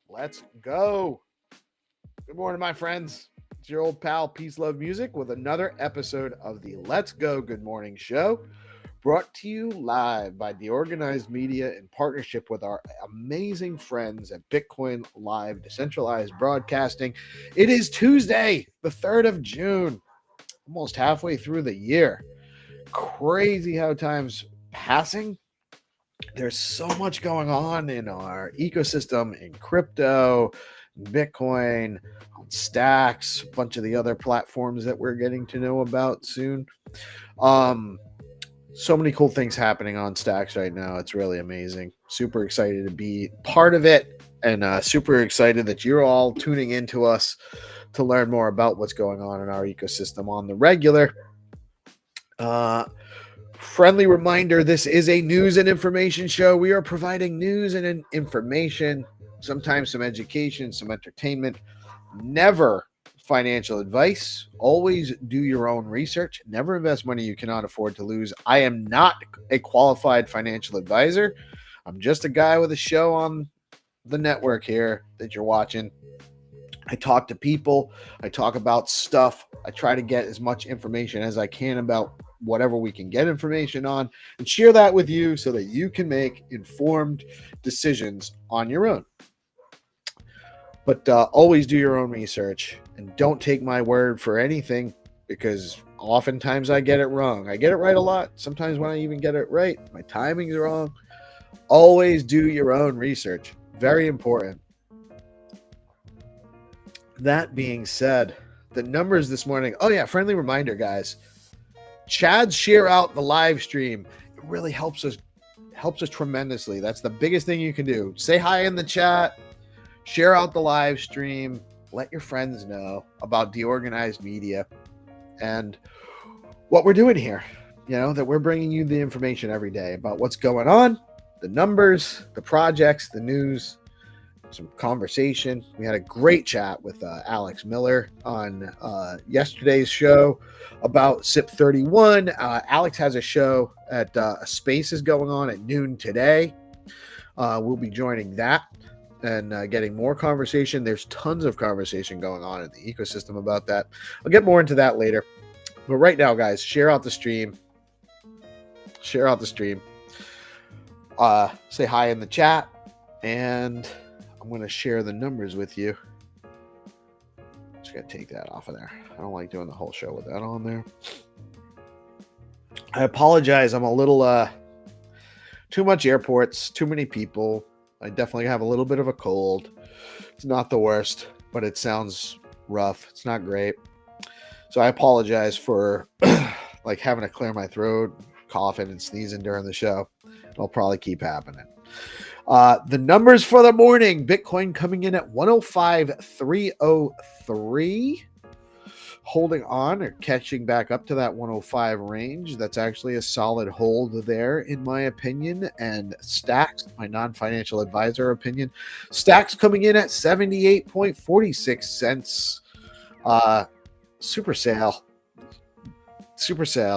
Let's go. Good morning, my friends. It's your old pal PeaceLoveMusic with another episode of the Let's Go Good Morning Show, brought to you live by DeOrganized Media in partnership with our amazing friends at BitcoinLive, Decentralized Broadcasting. It is Tuesday, the 3rd of June, almost halfway through the year. Crazy how time's passing. There's so much going on in our ecosystem, in crypto, Bitcoin, on Stacks, a bunch of the other platforms that we're getting to know about soon. So many cool things happening on Stacks right now. It's really amazing. Super excited to be part of it, and super excited that you're all tuning into us to learn more about what's going on in our ecosystem on the regular. Friendly reminder, this is a news and information show. We are providing news and information, sometimes some education, some entertainment, never financial advice. Always do your own research. Never invest money you cannot afford to lose. I am not a qualified financial advisor. I'm just a guy with a show on the network here that you're watching. I talk to people. I talk about stuff. I try to get as much information as I can about whatever we can get information on and share that with you so that you can make informed decisions on your own. But always do your own research and don't take my word for anything, because oftentimes I get it wrong. I get it right a lot. Sometimes when I even get it right, my timing's wrong. Always do your own research. Very important. That being said, the numbers this morning. Oh yeah, friendly reminder, guys. Chad, share out the live stream. It really helps us tremendously. That's the biggest thing you can do. Say hi in the chat, share out the live stream, let your friends know about DeOrganized Media and what we're doing here. You know, that we're bringing you the information every day about what's going on, the numbers, the projects, the news, some conversation. We had a great chat with Alex Miller on yesterday's show about SIP 31. Alex has a show at a space is going on at noon today. We'll be joining that and getting more conversation. There's tons of conversation going on in the ecosystem about that. I'll get more into that later. But right now, guys, share out the stream. Share out the stream. Say hi in the chat. And I'm going to share the numbers with you. Just got to take that off of there. I don't like doing the whole show with that on there. I apologize. I'm a little too much airports, too many people. I definitely have a little bit of a cold. It's not the worst, but it sounds rough. It's not great. So I apologize for like having to clear my throat, coughing and sneezing during the show. It'll probably keep happening. The numbers for the morning: Bitcoin coming in at 105,303. Holding on or catching back up to that 105 range. That's actually a solid hold there, in my opinion. And Stacks, my non-financial advisor opinion, Stacks coming in at 78.46 cents. Super sale.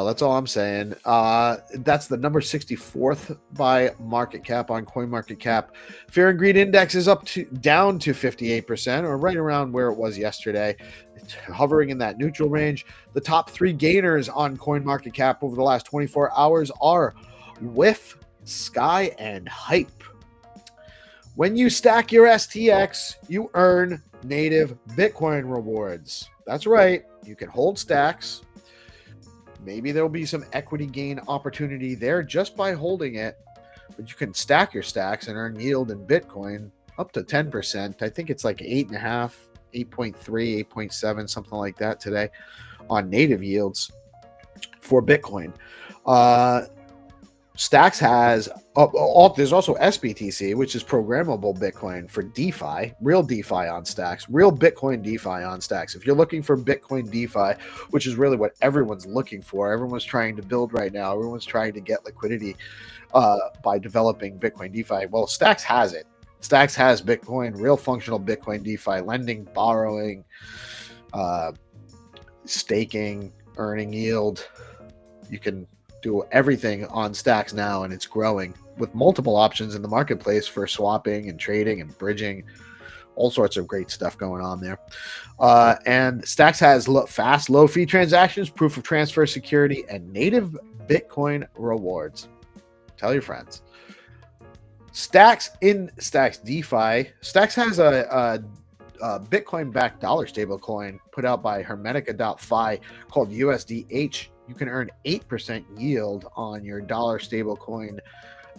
That's all I'm saying. That's the number 64th by market cap on CoinMarketCap. Fear and Greed Index is down to 58%, or right around where it was yesterday. It's hovering in that neutral range. The top 3 gainers on CoinMarketCap over the last 24 hours are Whiff, Sky, and Hype. When you stack your STX, you earn native Bitcoin rewards. That's right. You can hold stacks. Maybe there'll be some equity gain opportunity there just by holding it, but you can stack your stacks and earn yield in Bitcoin up to 10%. I think it's like 8.5, 8.3, 8.7, something like that today on native yields for Bitcoin. Stacks has, there's also SBTC, which is programmable Bitcoin for DeFi, real DeFi on Stacks, real Bitcoin DeFi on Stacks. If you're looking for Bitcoin DeFi, which is really what everyone's looking for, everyone's trying to build right now, everyone's trying to get liquidity by developing Bitcoin DeFi. Well, Stacks has it. Stacks has Bitcoin, real functional Bitcoin DeFi, lending, borrowing, staking, earning yield. You can do everything on Stacks now, and it's growing with multiple options in the marketplace for swapping and trading and bridging. All sorts of great stuff going on there. And Stacks has fast, low-fee transactions, proof of transfer security, and native Bitcoin rewards. Tell your friends. Stacks DeFi. Stacks has a Bitcoin-backed dollar stablecoin put out by Hermetica.fi called USDH. You can earn 8% yield on your dollar stablecoin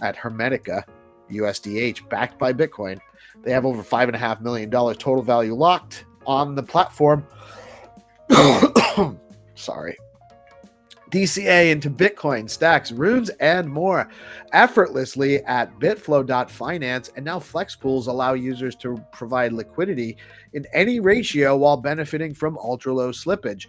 at Hermetica, USDH, backed by Bitcoin. They have over $5.5 million total value locked on the platform. Sorry. DCA into Bitcoin, Stacks, runes, and more effortlessly at Bitflow.finance. And now Flex pools allow users to provide liquidity in any ratio while benefiting from ultra low slippage.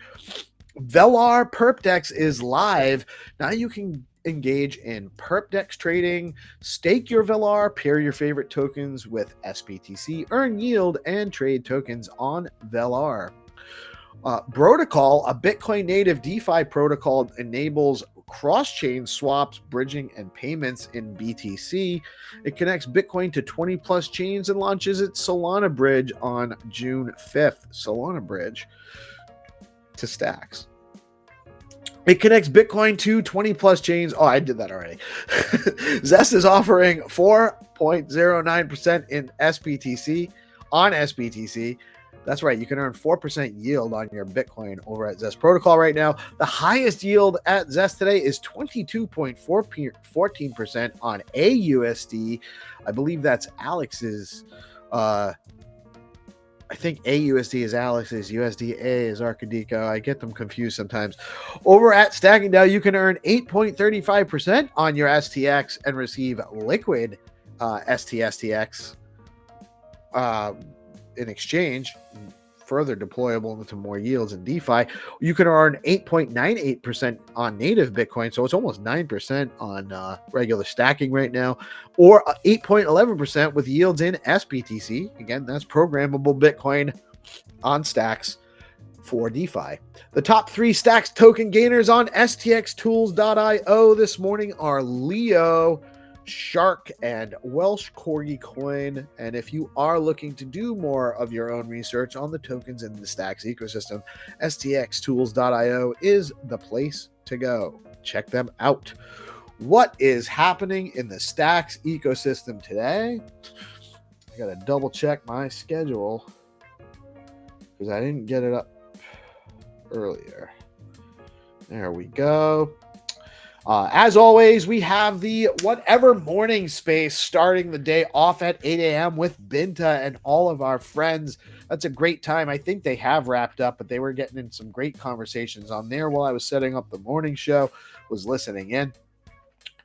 Velar PerpDex is live. Now you can engage in PerpDex trading, stake your Velar, pair your favorite tokens with SBTC, earn yield, and trade tokens on Velar. Protocol, a Bitcoin native DeFi protocol, enables cross-chain swaps, bridging, and payments in BTC. It connects Bitcoin to 20 plus chains and launches its Solana bridge on June 5th. Solana bridge to Stacks. It connects Bitcoin to 20 plus chains. Oh, I did that already. Zest is offering 4.09% in SBTC on SBTC. That's right. You can earn 4% yield on your Bitcoin over at Zest Protocol right now. The highest yield at Zest today is 22.14% on AUSD. I believe that's Alex's. I think AUSD is Alex's, USDA is Arcadico. I get them confused sometimes. Over at StackingDAO, you can earn 8.35% on your STX and receive liquid STX in exchange, further deployable into more yields in DeFi. You can earn 8.98% on native Bitcoin, so it's almost 9% on regular stacking right now, or 8.11% with yields in SBTC. Again, that's programmable Bitcoin on Stacks for DeFi. The top 3 Stacks token gainers on stxtools.io this morning are Leo, Shark, and Welsh Corgi Coin. And if you are looking to do more of your own research on the tokens in the Stacks ecosystem, stxtools.io is the place to go. Check them out. What is happening in the Stacks ecosystem today? I gotta double check my schedule because I didn't get it up earlier. There we go. As always, we have the Whatever Morning Space starting the day off at 8 a.m. with Binta and all of our friends. That's a great time. I think they have wrapped up, but they were getting in some great conversations on there while I was setting up the morning show, was listening in.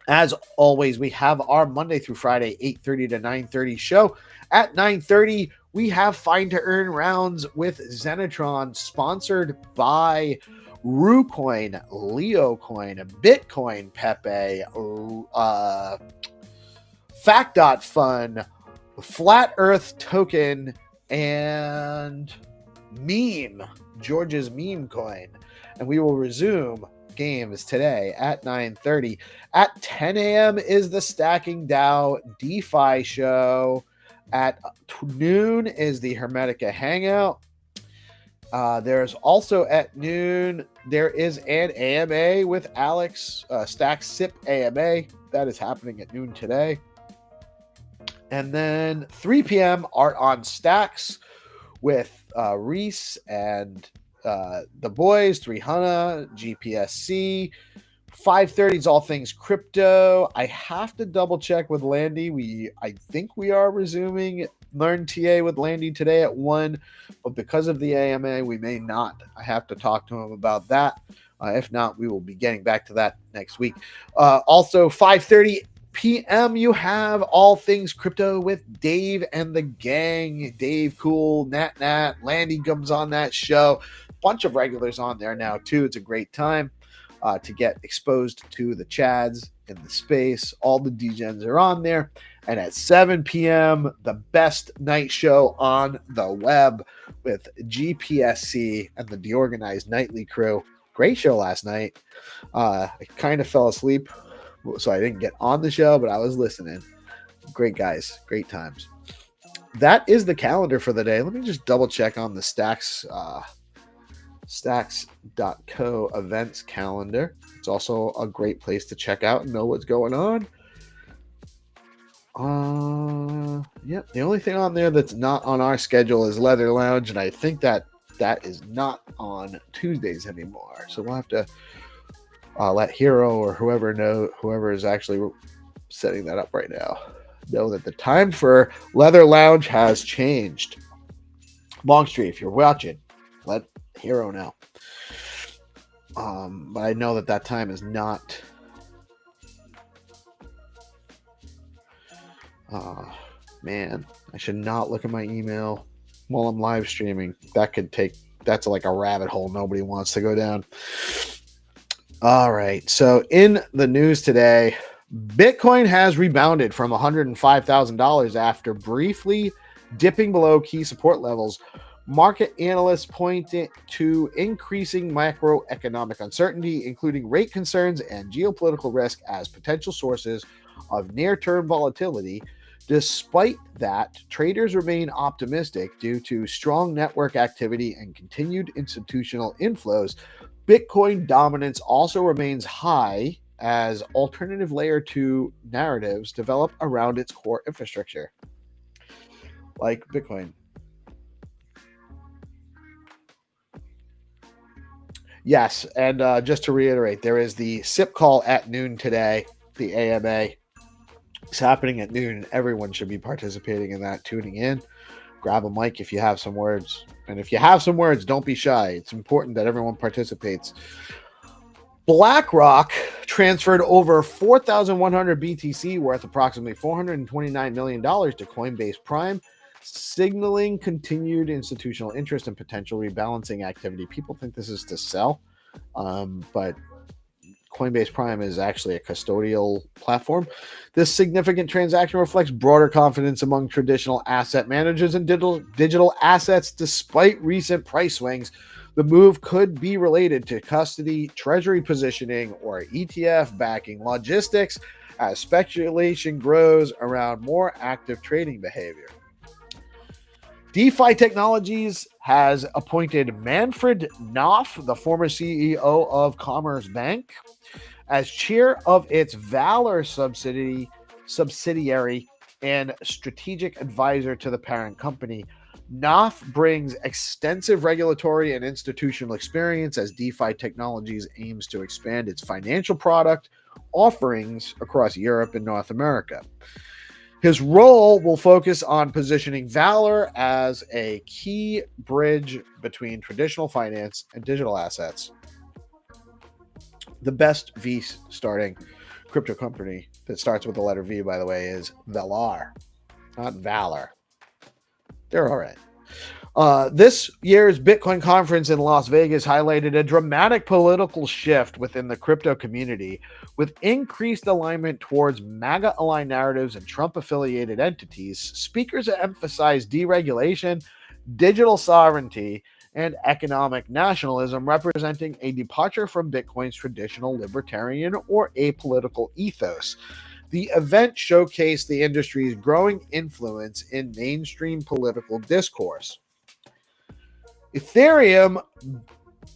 As always, we have our Monday through Friday 8:30 to 9:30 show. At 9:30, we have Find to Earn rounds with Xenitron, sponsored by Rucoin, LeoCoin, Bitcoin, Pepe, Fact.Fun, Flat Earth Token, and Meme, George's Meme Coin. And we will resume games today at 9:30. At 10 a.m. is the StackingDAO DeFi show. At noon is the Hermetica Hangout. There's also at noon, there is an AMA with Alex, Stack SIP AMA. That is happening at noon today. And then 3 p.m. Art on Stacks with Reese and the boys, 300, GPSC. 5:30 is all things crypto. I have to double check with Landy. I think we are resuming Learn TA with Landy today at 1, but because of the AMA, we may not. I have to talk to him about that. If not, we will be getting back to that next week. Also, 5:30 p.m. you have all things crypto with Dave and the gang. Dave, Cool, Nat, Landy comes on that show. Bunch of regulars on there now too. It's a great time to get exposed to the Chads in the space. All the DGens are on there. And at 7 p.m., the best night show on the web with GPSC and the DeOrganized nightly crew. Great show last night. I kind of fell asleep, so I didn't get on the show, but I was listening. Great guys, great times. That is the calendar for the day. Let me just double check on the Stacks.co events calendar. It's also a great place to check out and know what's going on. Yep. The only thing on there that's not on our schedule is Leather Lounge, and I think that is not on Tuesdays anymore. So we'll have to let Hero or whoever is actually setting that up right now know that the time for Leather Lounge has changed. Longstreet, if you're watching, let Hero know. But I know that time is not. Man, I should not look at my email while I'm live streaming. That's like a rabbit hole nobody wants to go down. All right. So in the news today, Bitcoin has rebounded from $105,000 after briefly dipping below key support levels. Market analysts point to increasing macroeconomic uncertainty, including rate concerns and geopolitical risk, as potential sources of near-term volatility. Despite that, traders remain optimistic due to strong network activity and continued institutional inflows. Bitcoin dominance also remains high as alternative layer 2 narratives develop around its core infrastructure, like Bitcoin. Yes, and just to reiterate, there is the SIP call at noon today, the AMA. It's happening at noon. Everyone should be participating in that, tuning in. Grab a mic if you have some words. And if you have some words, don't be shy. It's important that everyone participates. Blackrock transferred over 4,100 BTC, worth approximately $429 million, to Coinbase Prime, signaling continued institutional interest and potential rebalancing activity. People think this is to sell, but Coinbase Prime is actually a custodial platform. This significant transaction reflects broader confidence among traditional asset managers and digital assets. Despite recent price swings, the move could be related to custody, treasury positioning, or ETF backing logistics as speculation grows around more active trading behavior. DeFi Technologies has appointed Manfred Knopf, the former CEO of Commerce Bank, as chair of its Valor subsidiary and strategic advisor to the parent company. Knopf brings extensive regulatory and institutional experience as DeFi Technologies aims to expand its financial product offerings across Europe and North America. His role will focus on positioning Valor as a key bridge between traditional finance and digital assets. The best V starting crypto company that starts with the letter V, by the way, is Valar, not Valor. They're all right. This year's Bitcoin conference in Las Vegas highlighted a dramatic political shift within the crypto community, with increased alignment towards MAGA-aligned narratives and Trump-affiliated entities. Speakers emphasized deregulation, digital sovereignty, and economic nationalism, representing a departure from Bitcoin's traditional libertarian or apolitical ethos. The event showcased the industry's growing influence in mainstream political discourse. Ethereum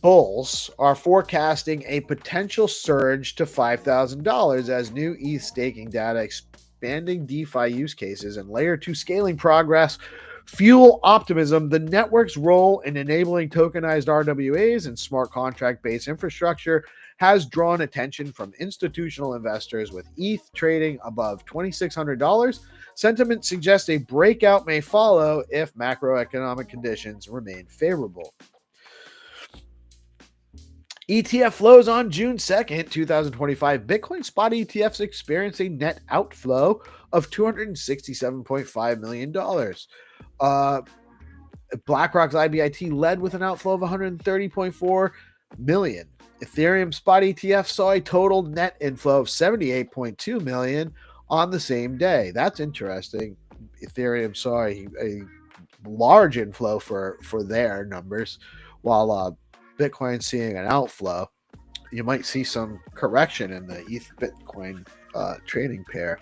bulls are forecasting a potential surge to $5,000 as new ETH staking data, expanding DeFi use cases, and layer 2 scaling progress fuel optimism. The network's role in enabling tokenized RWAs and smart contract-based infrastructure has drawn attention from institutional investors, with ETH trading above $2,600. Sentiment suggests a breakout may follow if macroeconomic conditions remain favorable. ETF flows on June 2nd, 2025. Bitcoin spot ETFs experienced a net outflow of $267.5 million. BlackRock's IBIT led with an outflow of $130.4 million. Ethereum spot ETF saw a total net inflow of $78.2 million on the same day. That's interesting. Ethereum saw a large inflow for their numbers, while Bitcoin seeing an outflow. You might see some correction in the ETH Bitcoin trading pair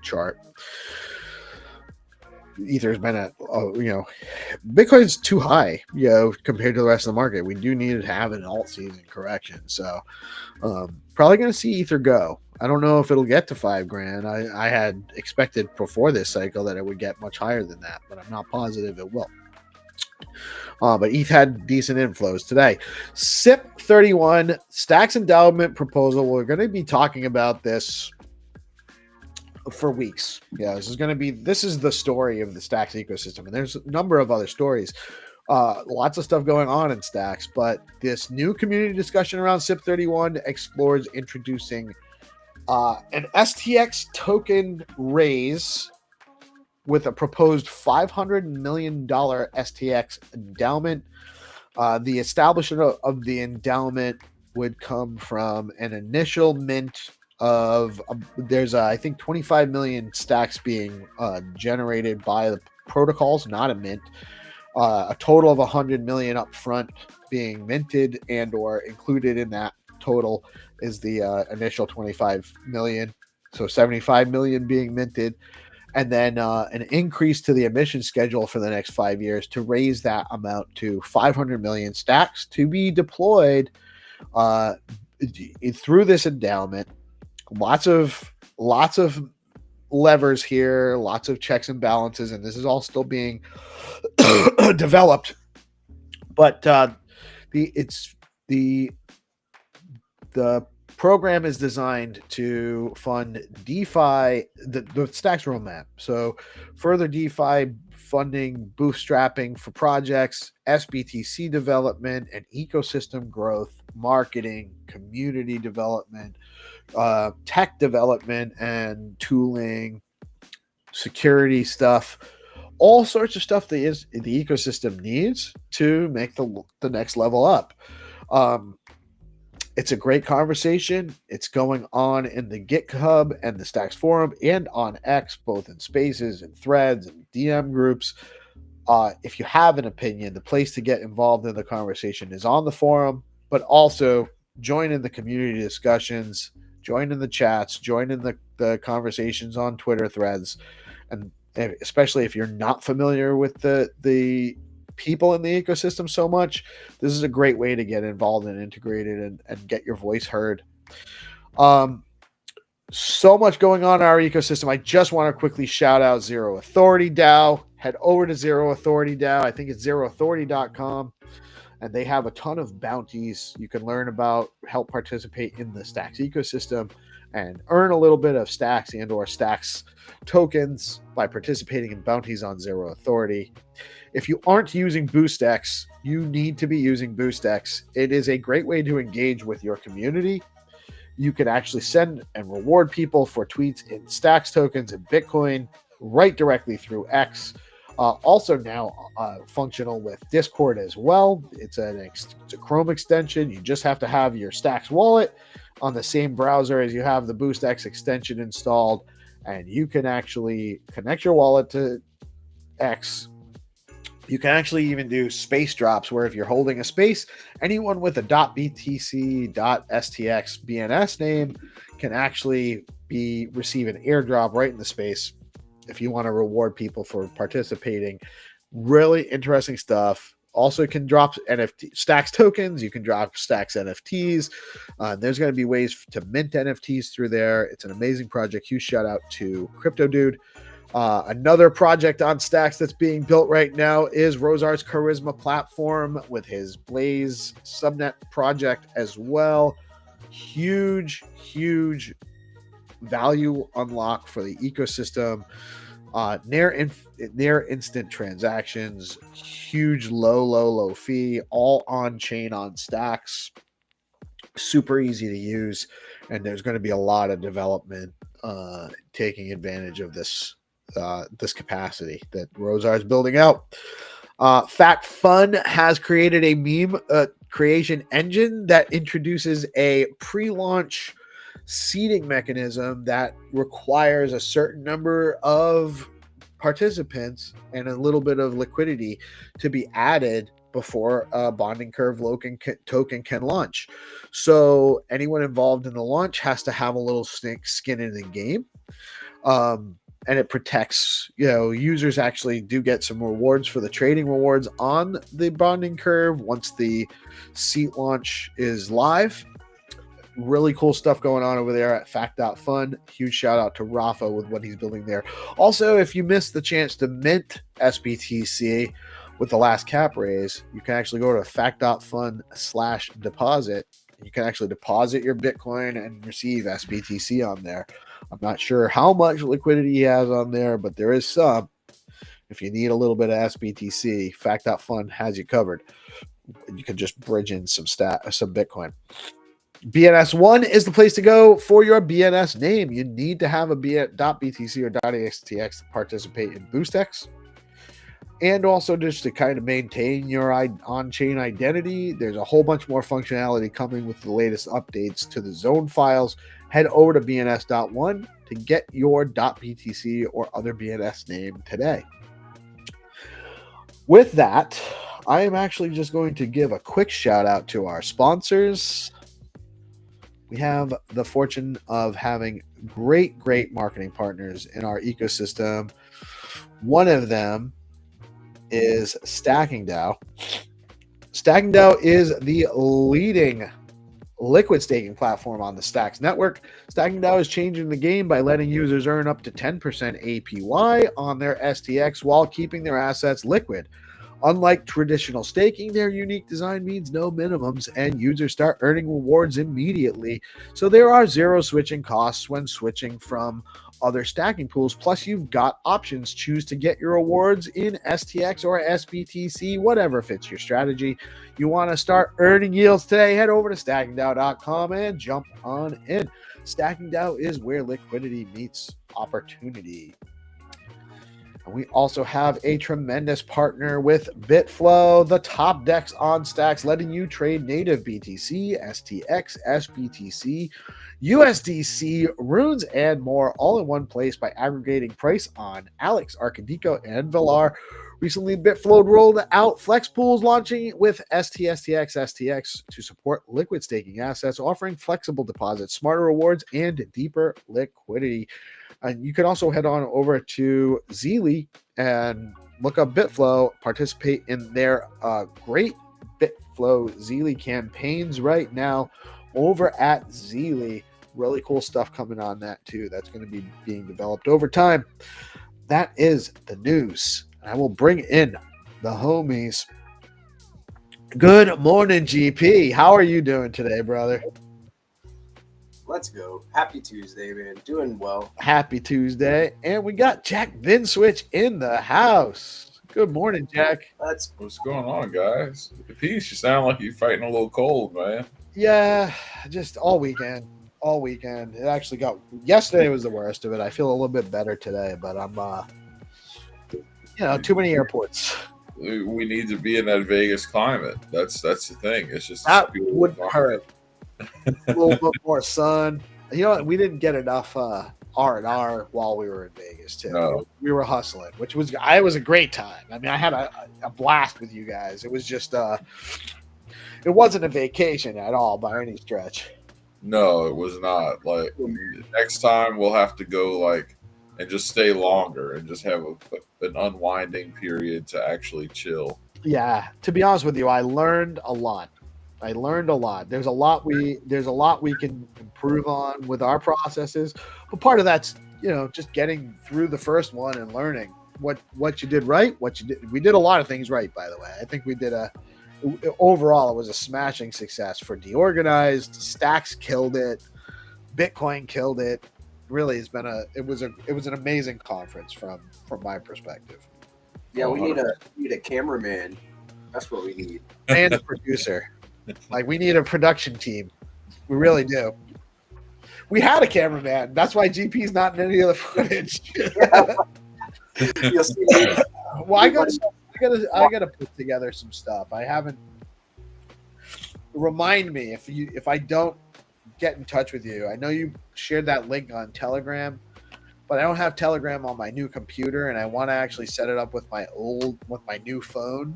chart. Ether's been Bitcoin's too high, compared to the rest of the market. We do need to have an alt season correction. So probably going to see Ether go. I don't know if it'll get to $5,000. I had expected before this cycle that it would get much higher than that, but I'm not positive it will. But ETH had decent inflows today. SIP31 Stacks endowment proposal. We're going to be talking about this for weeks. This is the story of the Stacks ecosystem, and there's a number of other stories. Lots of stuff going on in Stacks, but this new community discussion around SIP31 explores introducing an STX token raise with a proposed $500 million STX endowment. The establishment of the endowment would come from an initial mint of there's I think 25 million stacks being generated by the protocols, not a mint. A total of 100 million up front being minted, and or included in that total is the initial 25 million. So 75 million being minted, and then an increase to the emission schedule for the next 5 years to raise that amount to 500 million stacks to be deployed through this endowment. Lots of levers here, lots of checks and balances, and this is all still being developed. But the program is designed to fund DeFi, the Stacks roadmap. So further DeFi funding, bootstrapping for projects, SBTC development, and ecosystem growth, marketing, community development, tech development and tooling, security stuff, all sorts of stuff the ecosystem needs to make the next level up. It's a great conversation. It's going on in the GitHub and the Stacks forum and on X, both in spaces and threads and DM groups. If you have an opinion, the place to get involved in the conversation is on the forum, but also join in the community discussions, join in the chats, join in the conversations on Twitter threads, and especially if you're not familiar with the people in the ecosystem so much, this is a great way to get involved and integrated and get your voice heard. So much going on in our ecosystem. I just want to quickly shout out Zero Authority DAO. Head over to Zero Authority DAO. I think it's zeroauthority.com. And they have a ton of bounties you can learn about, help participate in the Stacks ecosystem, and earn a little bit of Stacks and or Stacks tokens by participating in bounties on Zero Authority. If you aren't using BoostX, you need to be using BoostX. It is a great way to engage with your community. You can actually send and reward people for tweets in Stacks tokens and Bitcoin right directly through X. Also now functional with Discord as well. It's a Chrome extension. You just have to have your Stacks wallet on the same browser as you have the BoostX extension installed, and you can actually connect your wallet to X. You can actually even do space drops where if you're holding a space, anyone with a .btc, .stx, BNS name can actually receive an airdrop right in the space if you want to reward people for participating. Really interesting stuff. Also can drop NFT Stacks tokens. You can drop Stacks NFTs. There's going to be ways to mint NFTs through there. It's an amazing project. Huge shout out to Crypto Dude. Another project on Stacks that's being built right now is Rosar's Charisma platform with his Blaze subnet project as well. Huge value unlock for the ecosystem. Near instant transactions, huge low fee, all on chain on Stacks. Super easy to use, and there's going to be a lot of development taking advantage of this capacity that Rosar is building out. Fact Fun has created a meme creation engine that introduces a pre-launch seeding mechanism that requires a certain number of participants and a little bit of liquidity to be added before a bonding curve token can launch. So anyone involved in the launch has to have a little skin in the game. And it protects, users actually do get some rewards for the trading rewards on the bonding curve once the seat launch is live. Really cool stuff going on over there at Fact.Fun. Huge shout out to Rafa with what he's building there. Also, if you missed the chance to mint SBTC with the last cap raise, you can actually go to fact.fun/deposit. You can actually deposit your Bitcoin and receive SBTC on there. I'm not sure how much liquidity he has on there, but there is some. If you need a little bit of SBTC, Fact.Fun has you covered. You can just bridge in some Bitcoin. BNS1 is the place to go for your BNS name. You need to have a .btc or .axtx to participate in BoostX. And also just to kind of maintain your on-chain identity. There's a whole bunch more functionality coming with the latest updates to the zone files. Head over to BNS.1 to get your .btc or other BNS name today. With that, I am actually just going to give a quick shout out to our sponsors. We have the fortune of having great marketing partners in our ecosystem. One of them is StackingDAO. StackingDAO is the leading liquid staking platform on the Stacks network. StackingDAO is changing the game by letting users earn up to 10% APY on their STX while keeping their assets liquid. Unlike traditional staking, their unique design means no minimums, and users start earning rewards immediately. So there are zero switching costs when switching from other stacking pools. Plus, you've got options. Choose to get your rewards in STX or SBTC, whatever fits your strategy. You want to start earning yields today? Head over to StackingDAO.com and jump on in. StackingDAO is where liquidity meets opportunity. And we also have a tremendous partner with Bitflow, the top DEX on Stacks, letting you trade native BTC, STX, SBTC, USDC, runes, and more all in one place by aggregating price on Alex, Arcandico, and Villar. Recently, Bitflow rolled out flex pools launching with STX to support liquid staking assets, offering flexible deposits, smarter rewards, and deeper liquidity. And you can also head on over to Zeely and look up Bitflow, participate in their great Bitflow Zeely campaigns right now over at Zeely. Really cool stuff coming on that too. That's going to be being developed over time. That is the news. I will bring in the homies. Good morning, GP. How are you doing today, brother? Let's go. Happy Tuesday, man. Doing well. Happy Tuesday. And we got Jack Vinswitch in the house. Good morning, Jack. What's going on, guys? Peace. You sound like you're fighting a little cold, man. Yeah, just all weekend. all weekend. It actually got yesterday was the worst of it. I feel a little bit better today, but I'm too many airports. We need to be in that Vegas climate. That's the thing. It's just That wouldn't hurt. A little bit more sun. We didn't get enough R&R while we were in Vegas too. No. We were hustling, which was a great time. I mean, I had a blast with you guys. It was just it wasn't a vacation at all by any stretch. No, it was not. Like next time we'll have to go and just stay longer and just have an unwinding period to actually chill. Yeah, to be honest with you, I learned a lot. There's a lot we can improve on with our processes, but part of that's just getting through the first one and learning what you did right, we did a lot of things right, by the way. I think we did overall it was a smashing success for DeOrganized. Stacks killed it, Bitcoin killed it. Really has been it was an amazing conference from my perspective. Yeah, we need a cameraman. That's what we need. And a producer. We need a production team. We really do. We had a cameraman. That's why GP's not in any of the footage. You'll see. Well, I gotta put together some stuff. I haven't. Remind me if I don't get in touch with you. I know you shared that link on Telegram, but I don't have Telegram on my new computer, and I want to actually set it up with my new phone.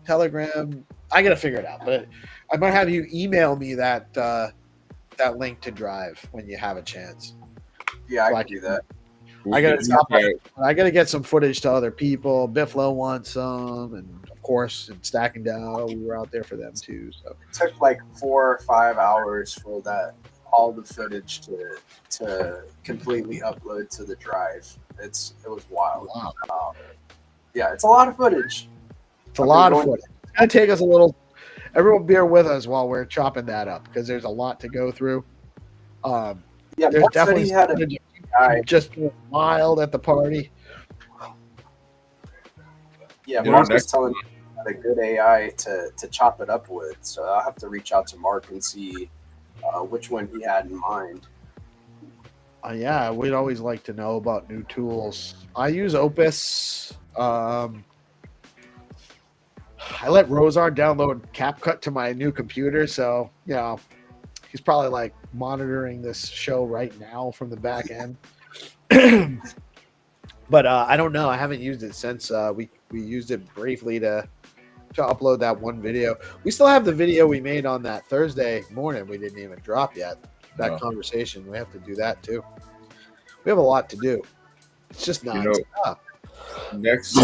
Telegram. I gotta figure it out, but I might have you email me that link to Drive when you have a chance. Yeah, I can do that. I gotta get some footage to other people. Bitflow wants some, and of course, in StackingDAO, we were out there for them too. So it took 4 or 5 hours for all the footage to completely upload to the Drive. It was wild. Wow. Yeah, it's a lot of footage. It's a lot of footage. It's gonna take us a little. Everyone, bear with us while we're chopping that up because there's a lot to go through. Yeah, there's definitely just wild at the party. Yeah, Mark was telling me about a good AI to chop it up with, so I'll have to reach out to Mark and see which one he had in mind. Yeah, we'd always like to know about new tools. I use Opus. I let Rosar download CapCut to my new computer, so he's probably monitoring this show right now from the back end. But I don't know. I haven't used it since we used it briefly to upload that one video. We still have the video we made on that Thursday morning. We didn't even drop yet. That conversation. We have to do that too. We have a lot to do. It's just not. Next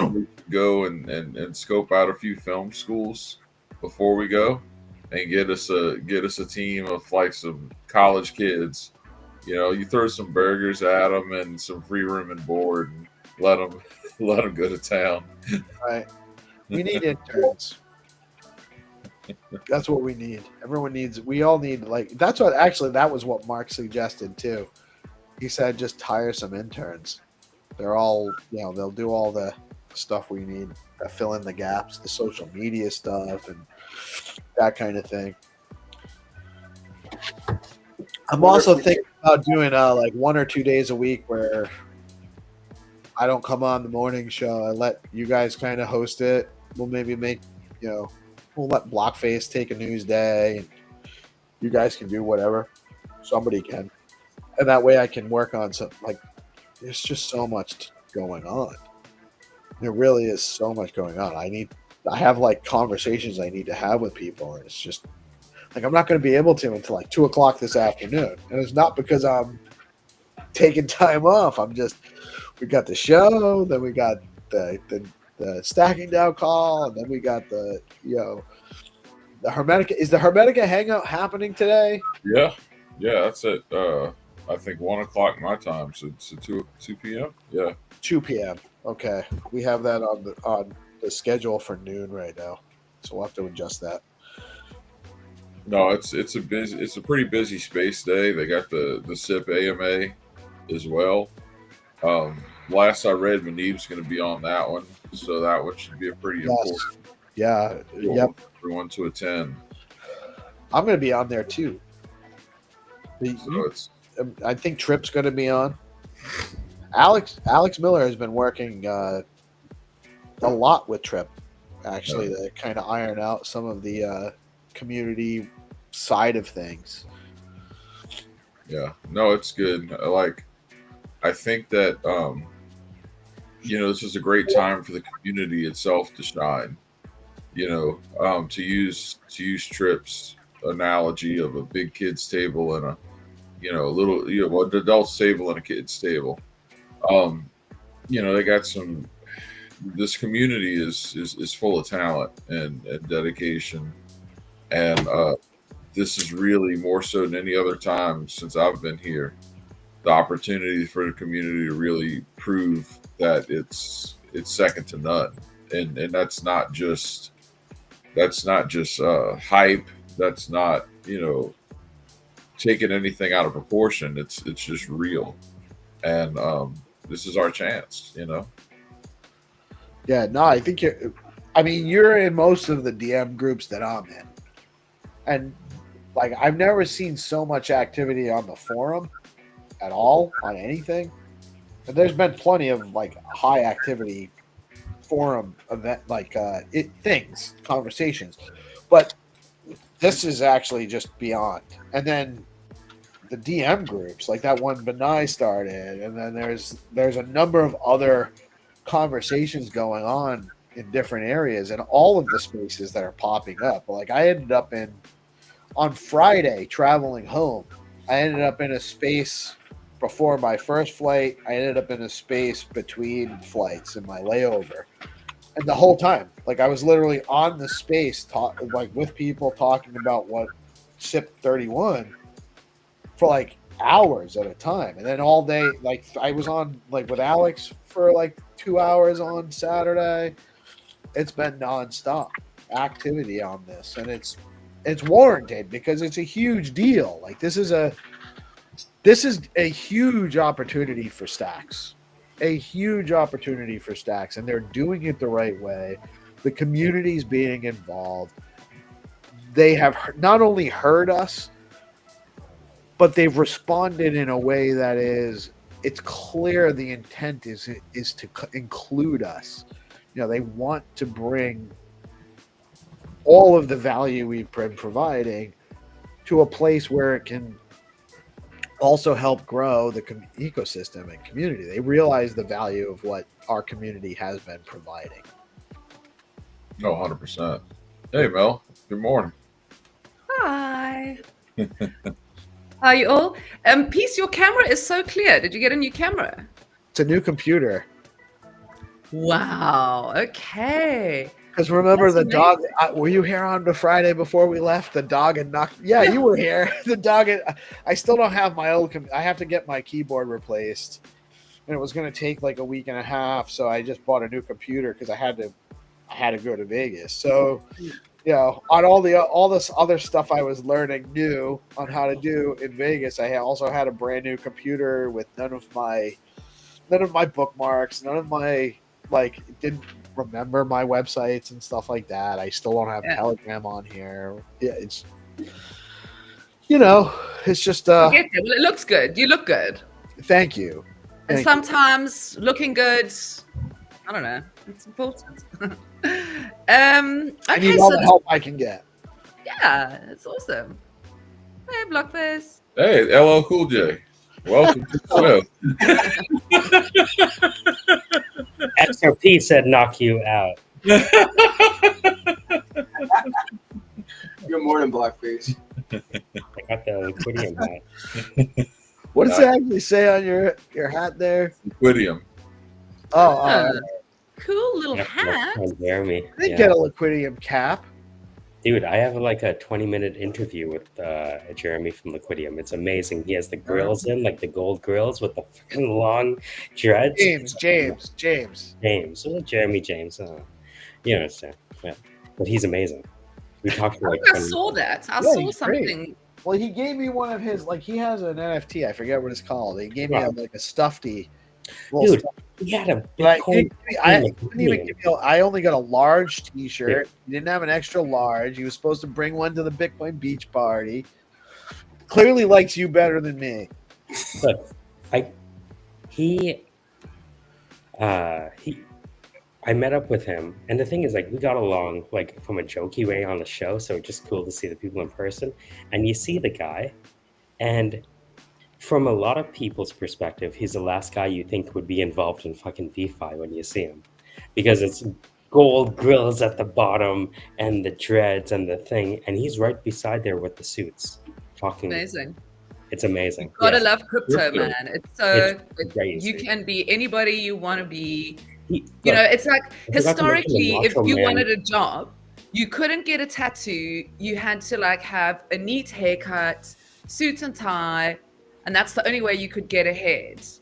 we go and scope out a few film schools before we go, and get us a team of some college kids. You throw some burgers at them and some free room and board, and let them go to town. Right. We need interns. That's what we need. We all need that's what that was what Mark suggested too. He said just hire some interns. They're all, they'll do all the stuff we need to fill in the gaps, the social media stuff and that kind of thing. I'm also thinking about doing 1 or 2 days a week where I don't come on the morning show. I let you guys kind of host it. We'll maybe we'll let Blockface take a news day and you guys can do whatever. Somebody can. And that way I can work on something there's just so much going on. There really is so much going on. I have conversations I need to have with people, and it's just I'm not going to be able to until 2 o'clock this afternoon. And it's not because I'm taking time off. We got the show, then we got the StackingDAO call, and then we got the Hermetica. Is the Hermetica hangout happening today? Yeah, that's it. I think 1 o'clock my time, so 2 p.m. Yeah, 2 p.m. Okay, we have that on the schedule for noon right now, so we'll have to adjust that. No, it's a pretty busy space day. They got the SIP AMA as well. Last I read, Manib's going to be on that one, so that one should be a pretty important. Yeah. Yep. Everyone to attend. I'm going to be on there too. So it's I think Trip's going to be on. Alex Miller has been working a lot with Trip, actually, to kind of iron out some of the community side of things. yeah, no, it's good. I think that this is a great time for the community itself to shine. To use Trip's analogy of a big kid's table and a little an adult's table and a kid's table. They got some. This community is full of talent and dedication, and this is really more so than any other time since I've been here. The opportunity for the community to really prove that it's second to none, and that's not just hype. That's not taking anything out of proportion. It's just real, and this is our chance. Yeah, no, I think you're in most of the DM groups that I'm in, and like I've never seen so much activity on the forum at all on anything. And there's been plenty of like high activity forum event conversations, but this is actually just beyond. And then the DM groups, like that one Benai started, and then there's a number of other conversations going on in different areas and all of the spaces that are popping up. Like I ended up on Friday traveling home, I ended up in a space before my first flight. I ended up in a space between flights in my layover. And the whole time, like I was literally on the space with people talking about what SIP 31 for like hours at a time. And then all day, like I was on like with Alex for like 2 hours on Saturday. It's been nonstop activity on this, and it's warranted because it's a huge deal. Like this is a huge opportunity for Stacks. A huge opportunity for Stacks, and they're doing it the right way. The community's being involved. They have not only heard us, but they've responded in a way that it's clear the intent is to include us. They want to bring all of the value we've been providing to a place where it can also help grow the ecosystem and community. They realize the value of what our community has been providing. Oh, 100%. Hey, Mel. Good morning. Hi. How are you all? Peace, your camera is so clear. Did you get a new camera? It's a new computer. Wow. Okay. Because remember, That's the dog, were you here on the Friday before we left? The dog had knocked. Yeah, you were here. The dog I still don't have my old I have to get my keyboard replaced. And it was going to take like a week and a half. So I just bought a new computer because I had to go to Vegas. So, on all this other stuff I was learning new on how to do in Vegas, I also had a brand new computer with none of my bookmarks, none of my didn't remember my websites and stuff like that. I still don't have Telegram on here. Yeah, it's it's just Well, it looks good. You look good. Thank you. And sometimes looking good, I don't know, it's important. I need all the help I can get. Yeah, it's awesome. Hey, Blockface. Hey, LL Cool J. Welcome to the show. XRP said knock you out. Good morning, Blackface. I got the liquidium hat. What does it actually say on your hat there? Liquidium. Oh, cool little hat. Jeremy. I did get a liquidium cap. Dude, I have like a 20-minute interview with Jeremy from Liquidium. It's amazing. He has the grills in, like the gold grills with the fucking long dreads. James. Jeremy James. You understand. Yeah. But he's amazing. We talked for like I saw that. I saw something. Great. Well, he gave me one of his, he has an NFT. I forget what it's called. He gave me a stuffy. Dude, he had a Bitcoin. I only got a large T-shirt. He didn't have an extra large. He was supposed to bring one to the Bitcoin beach party. clearly likes you better than me. Look, he I met up with him, and the thing is, like, we got along like from a jokey way on the show, so it's just cool to see the people in person. And you see the guy, and from a lot of people's perspective, he's the last guy you think would be involved in fucking DeFi when you see him, because it's gold grills at the bottom and the dreads and the thing, and he's right beside there with the suits talking. Amazing. It's amazing. You gotta Yeah. love crypto, Crypto. man. It's so It's crazy. you can be anybody you want to be. He- You know, look, it's like I forgot to mention the historically, if Macho you Man. wanted a job, you couldn't get a tattoo. You had to like have a neat haircut, suit and tie, and that's the only way you could get ahead. He's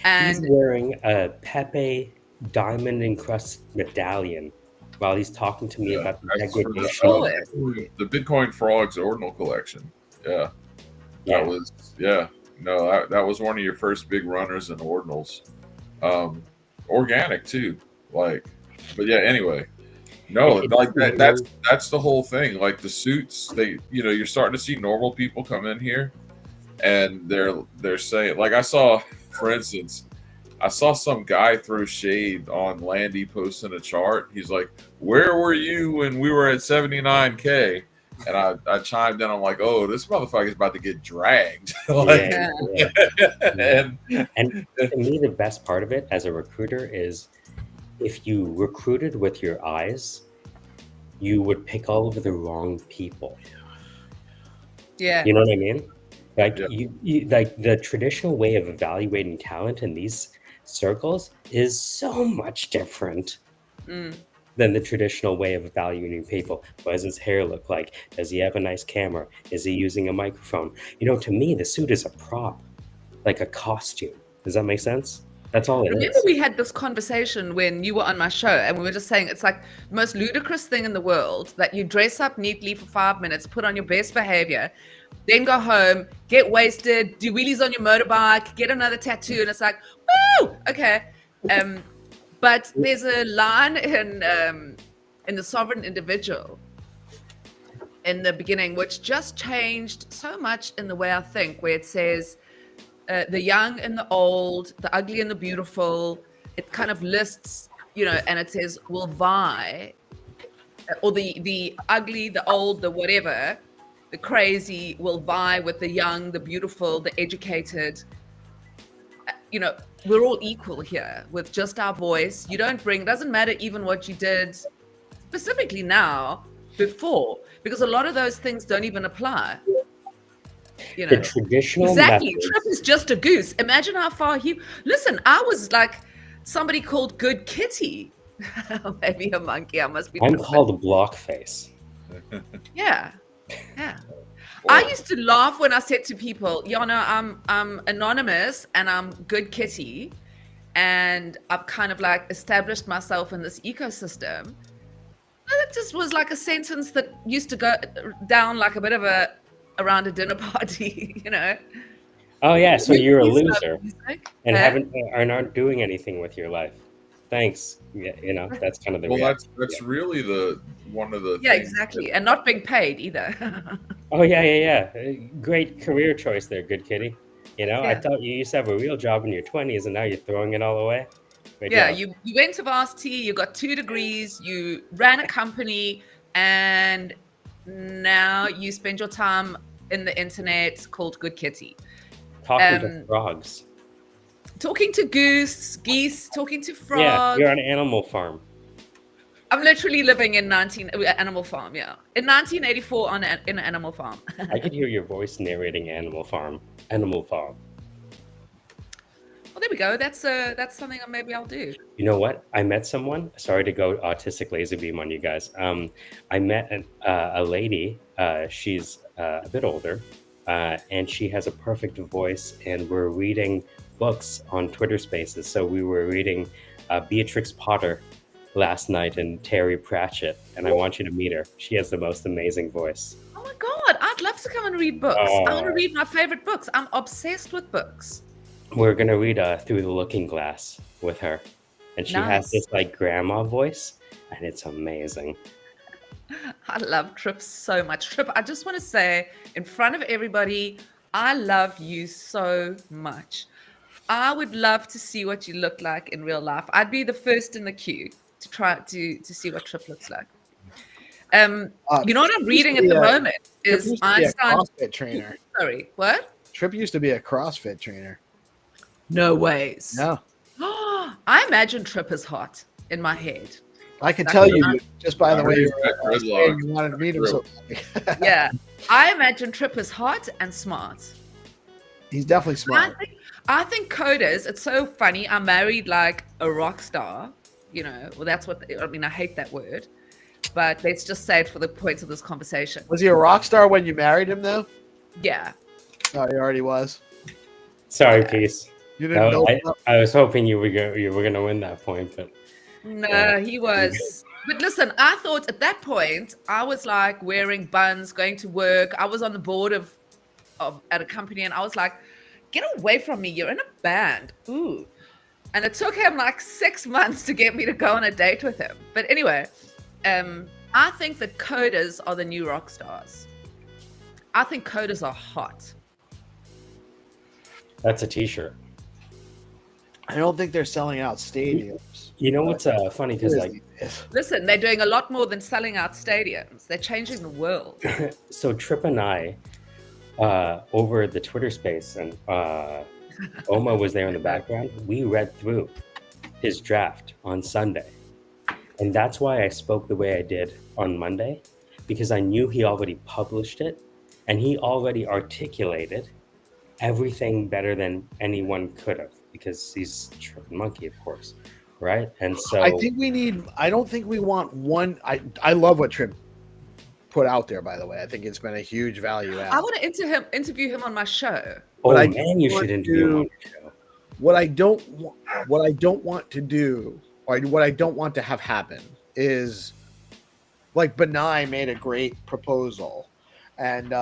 And wearing a Pepe diamond encrusted medallion while he's talking to me Yeah, about the that's for degradation. Oh, the Bitcoin Frogs Ordinal collection. Yeah. Yeah. That was that was one of your first big runners in ordinals. Organic too. Like, but yeah, anyway. No, It's like weird. that's the whole thing. Like the suits, you're starting to see normal people come in here and they're saying, like, I saw, for instance, I saw some guy throw shade on Landy posting a chart. He's like, "Where were you when we were at 79K?" And I chimed in. I'm like, "Oh, this motherfucker's about to get dragged." Like, Yeah. and And to me, the best part of it as a recruiter is if you recruited with your eyes, you would pick all of the wrong people. yeah, You know what I mean? Like Yeah. you like the traditional way of evaluating talent in these circles is so much different Mm. than the traditional way of evaluating people. What does his hair look like? Does he have a nice camera? Is he using a microphone? You know, to me, the suit is a prop, like a costume. Does that make sense? That's all it Remember, is. we had this conversation when you were on my show, and we were just saying it's like the most ludicrous thing in the world that you dress up neatly for 5 minutes, put on your best behavior, then go home, get wasted, do wheelies on your motorbike, get another tattoo, and it's like, woo, okay. But there's a line in the Sovereign Individual in the beginning, which just changed so much in the way I think, where it says, the young and the old, the ugly and the beautiful. It kind of lists, you know, and it says will vie, or the ugly, the old, the whatever, the crazy will vie with the young, the beautiful, the educated. You know, we're all equal here with just our voice. You don't bring, doesn't matter even what you did specifically now, before, because a lot of those things don't even apply. You know, The traditional exactly. methods. Trip is just a goose. Imagine how far he. Listen, I was like somebody called Good Kitty. Maybe a monkey. I must be. I'm tripping. called a block face. Yeah, yeah. I used to laugh when I said to people, "You know, I'm anonymous and I'm Good Kitty, and I've kind of like established myself in this ecosystem." And it just was like a sentence that used to go down like a bit of a around a dinner party, you know. Oh yeah, so you're a loser Music. and Huh? are not doing anything with your life. Thanks. Yeah, you know, that's kind of the well, reality. that's really one of the Yeah, things exactly, and not being paid either. Oh yeah. Great career choice there, Good Kitty. You know, I Yeah. thought you used to have a real job in your 20s and now you're throwing it all away. Great Yeah, job. you went to varsity, you got 2 degrees, you ran a company, and now you spend your time in the internet called Good Kitty. Talking to frogs. Talking to geese, talking to Yeah, frogs. you're on Animal Farm. I'm literally living in Animal Farm, yeah. In 1984 in an Animal Farm. I could hear your voice narrating Animal Farm. Animal Farm. Well, there we go. That's something that maybe I'll do. You know what? I met someone. Sorry to go autistic laser beam on you guys. I met a lady. She's a bit older, and she has a perfect voice. And we're reading books on Twitter Spaces. So we were reading Beatrix Potter last night and Terry Pratchett. And I want you to meet her. She has the most amazing voice. Oh my God, I'd love to come and read books. I want to read my favorite books. I'm obsessed with books. We're gonna read Through the Looking Glass with her, and she has Nice. this like grandma voice, and it's amazing. I love Trip so much. Trip, I just want to say in front of everybody, I love you so much. I would love to see what you look like in real life. I'd be the first in the queue to try to see what Trip looks like. You know what I'm Trip used to reading at be the a- moment Trip is used to be a Einstein. CrossFit trainer. Sorry, what? Trip used to be a CrossFit trainer. No ways. No, I imagine Trip is hot in my head. I can Like, tell you I'm- just by the I way heard you he's got were dreadlocks. saying you wanted to meet him. So Yeah, I imagine Trip is hot and smart. he's definitely smart. I think coders, it's so funny. I married like a rock star, you know. Well, that's what I mean. I hate that word, but let's just say it for the points of this conversation. Was he a rock star when you married him, though? Yeah. Oh, he already was. Sorry, Peace. You didn't know. I was hoping you were gonna win that point, but No, Yeah. he was. But listen, I thought at that point I was like wearing buns, going to work. I was on the board of at a company, and I was like, "Get away from me! You're in a band." Ooh. And it took him like 6 months to get me to go on a date with him. But anyway, I think that coders are the new rock stars. I think coders are hot. that's a T-shirt. I don't think they're selling out stadiums. You know what's funny? Because like, Listen, they're doing a lot more than selling out stadiums. They're changing the world. so Trip and I, over the Twitter space, and Oma was there in the background. We read through his draft on Sunday, and that's why I spoke the way I did on Monday, because I knew he already published it, and he already articulated everything better than anyone could have, because he's Trip and Monkey, of course, right? And so I think we need. I don't think we want one. I love what Trip put out there. By the way, I think it's been a huge value add. I want to interview him on my show. oh I man, you want should interview him to- on the show. What I don't want to do, or what I don't want to have happen, is like Benai made a great proposal, and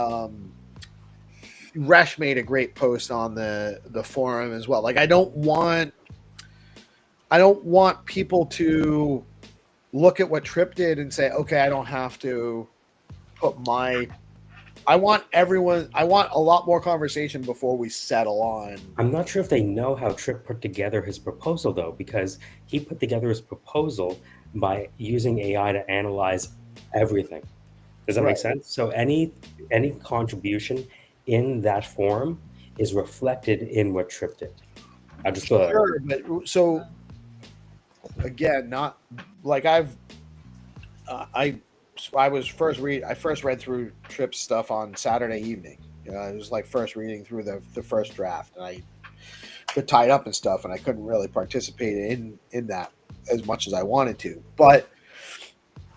Resh made a great post on the forum as well. Like I don't want people to look at what Trip did and say, okay, I don't have to put my. I want a lot more conversation before we settle on. I'm not sure if they know how Trip put together his proposal though, because he put together his proposal by using AI to analyze everything. Does that Right. make sense? So any contribution in that form is reflected in what Trip did. I'll just go. Sure, but so again, not like I first read through Trip's stuff on Saturday evening. I was like first reading through the first draft, and I got tied up and stuff, and I couldn't really participate in that as much as I wanted to. But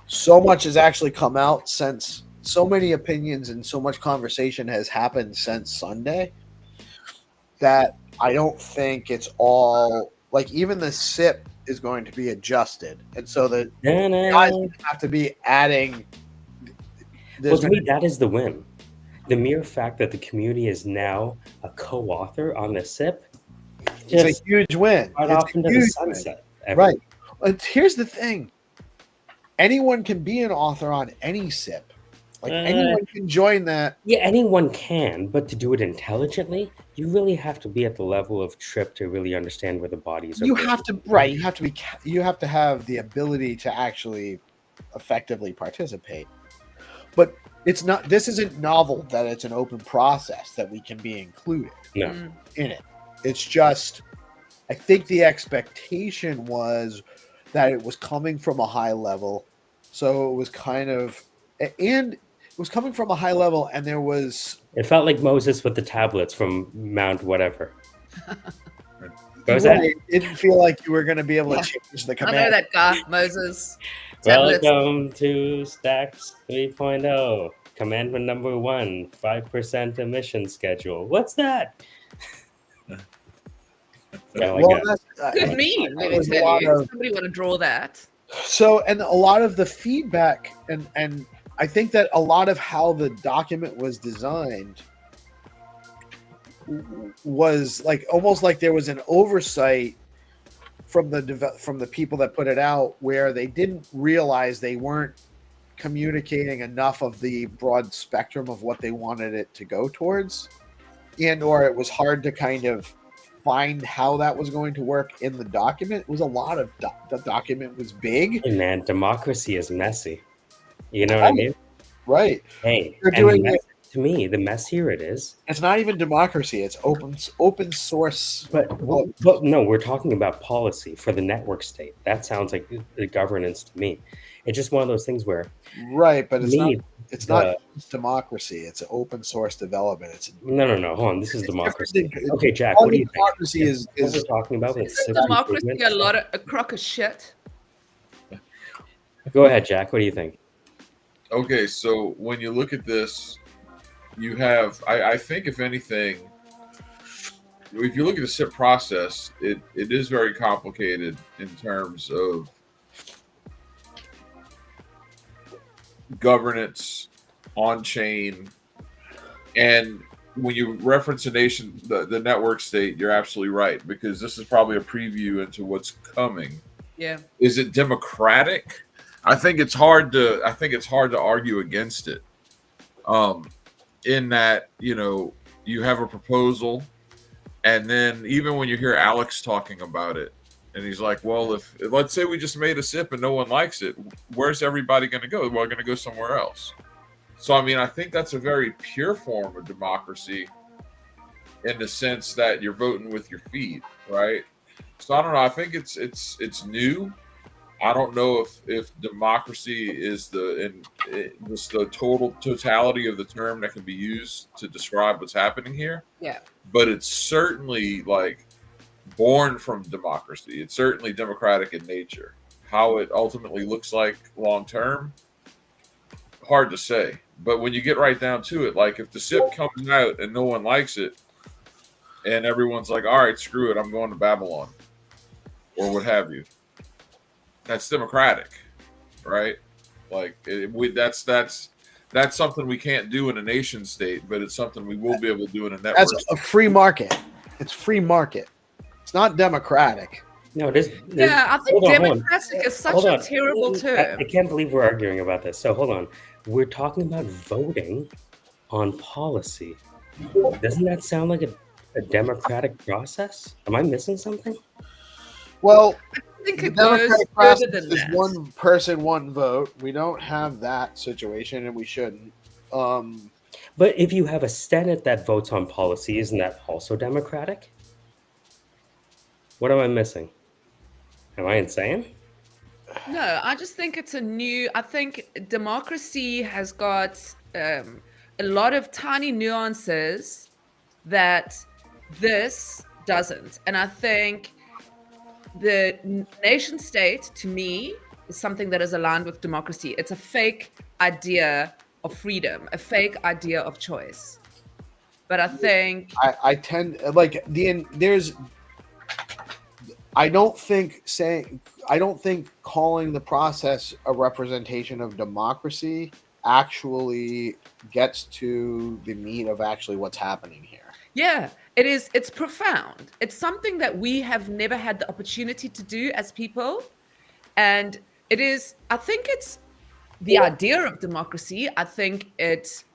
so much has actually come out since. So many opinions and so much conversation has happened since Sunday that I don't think it's all like even the SIP is going to be adjusted, and so the guys have to be adding. Well, to me, that is the win. The mere fact that the community is now a co-author on the SIP, It's just a huge win. right It's off a into the huge sunset. win. Right. And here's the thing: anyone can be an author on any SIP. Like anyone can join that. Yeah, anyone can, but to do it intelligently, you really have to be at the level of Trip to really understand where the bodies are. You going. have to right. You have to have the ability to actually effectively participate. But it's not. This isn't novel that it's an open process that we can be included No. in it. It's just, I think the expectation was that it was coming from a high level, so it was kind of, and it was coming from a high level, and there was. It felt like Moses with the tablets from Mount whatever. What was Right, that? it didn't feel like you were going to be able to change the I command. know that guy, Moses. Tablets. Welcome to Stacks 3.0. Commandment number 1, 5% emission schedule. What's that? Oh my God. That's, Good meme, let me was a tell lot you. of- Somebody want to draw that. So, and a lot of the feedback, and I think that a lot of how the document was designed was like almost like there was an oversight from the people that put it out, where they didn't realize they weren't communicating enough of the broad spectrum of what they wanted it to go towards, and or it was hard to kind of find how that was going to work in the document. It was a lot of the document was big. Hey man, democracy is messy. You know what I mean? Right. Hey, They're and doing it. to me, the messier it is. It's not even democracy. It's open source. But no, we're talking about policy for the network state. That sounds like the governance to me. It's just one of those things where, Right, but it's me, not. It's not democracy. It's an open source development. It's no. Hold on. This is democracy. different. Okay, Jack. All What do you think? democracy is What we're talking about with Isn't civil democracy improvement? a crock of shit? Go ahead, Jack. What do you think? Okay, so when you look at this, you have, I think, if anything, if you look at the SIP process, it is very complicated in terms of governance, on chain, and when you reference a nation, the network state, you're absolutely right, because this is probably a preview into what's coming. Yeah. Is it democratic? I think it's hard to argue against it. In that, you have a proposal, and then even when you hear Alex talking about it, and he's like, well, if let's say we just made a SIP and no one likes it, where's everybody going to go? Well, we're going to go somewhere else. So, I mean, I think that's a very pure form of democracy in the sense that you're voting with your feet, right? So I don't know. I think it's new. I don't know if democracy is the totality of the term that can be used to describe what's happening here. Yeah. But it's certainly like born from democracy. It's certainly democratic in nature. How it ultimately looks like long term, hard to say. But when you get right down to it, like if the SIP comes out and no one likes it, and everyone's like, all right, screw it, I'm going to Babylon, or what have you. That's democratic, right? Like that's something we can't do in a nation state, but it's something we will be able to do in a network. That's a free market. It's free market. It's not democratic. No, this. Yeah, I think hold on. democratic is such a terrible term. I can't believe we're arguing about this. So hold on. We're talking about voting on policy. Doesn't that sound like a democratic process? Am I missing something? Well, I think the it goes democratic further process than is that. one person, one vote. We don't have that situation, and we shouldn't. But if you have a Senate that votes on policy, isn't that also democratic? What am I missing? Am I insane? No, I just think it's I think democracy has got a lot of tiny nuances that this doesn't. And I think the nation state, to me, is something that is aligned with democracy. It's a fake idea of freedom, a fake idea of choice. But I think I tend like I don't think calling the process a representation of democracy actually gets to the meat of actually what's happening here. yeah, it is. It's profound. It's something that we have never had the opportunity to do as people. And it is, I think it's the idea of democracy. I think it's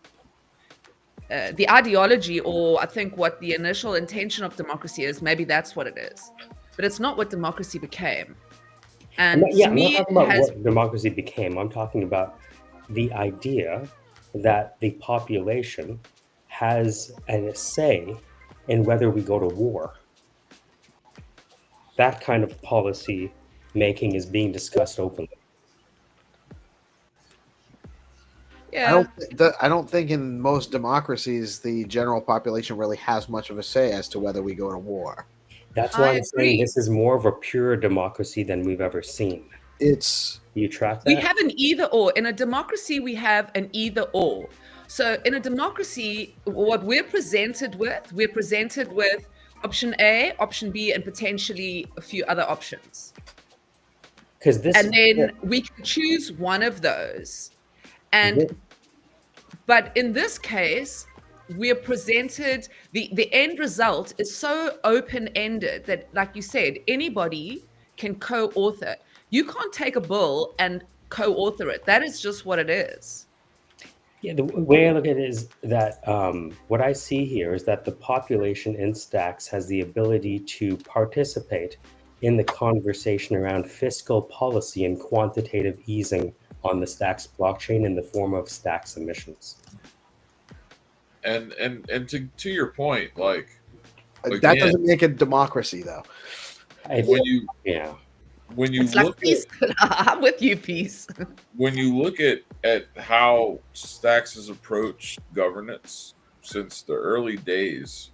the ideology, or I think what the initial intention of democracy is. Maybe that's what it is. But it's not what democracy became. And I'm to me, not talking about what democracy became. I'm talking about the idea that the population has a say in whether we go to war. That kind of policy making is being discussed openly. yeah. I don't think in most democracies the general population really has much of a say as to whether we go to war. That's why I I'm saying agree. this is more of a pure democracy than we've ever seen. It's You track that? We have an either or. In a democracy, we have an either or. So in a democracy, what we're presented with option A, option B, and potentially a few other options. Because this, And then we can choose one of those. And but in this case, we're presented the end result is so open-ended that, like you said, anybody can co-author. You can't take a bill and co-author it. That is just what it is. Yeah, the way I look at it is that what I see here is that the population in Stacks has the ability to participate in the conversation around fiscal policy and quantitative easing on the Stacks blockchain in the form of Stacks emissions. And to your point, like That again, doesn't make it democracy, though. when you It's look like peace. I'm with you, peace. when you look at how Stacks has approached governance since the early days,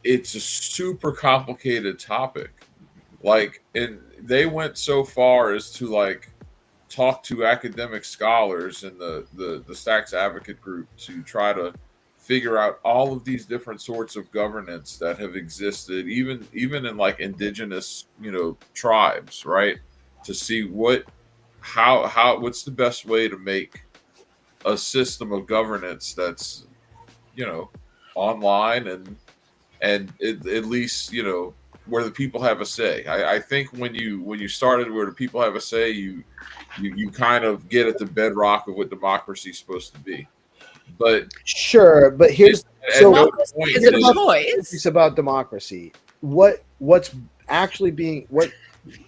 it's a super complicated topic. Like, and they went so far as to like talk to academic scholars in the Stacks advocate group to try to figure out all of these different sorts of governance that have existed, even in like indigenous, tribes, right? To see what's the best way to make a system of governance that's, online and at least, where the people have a say. I think when you started where the people have a say, you kind of get at the bedrock of what democracy is supposed to be. But sure, but here's is it a choice? It's about democracy. What's actually being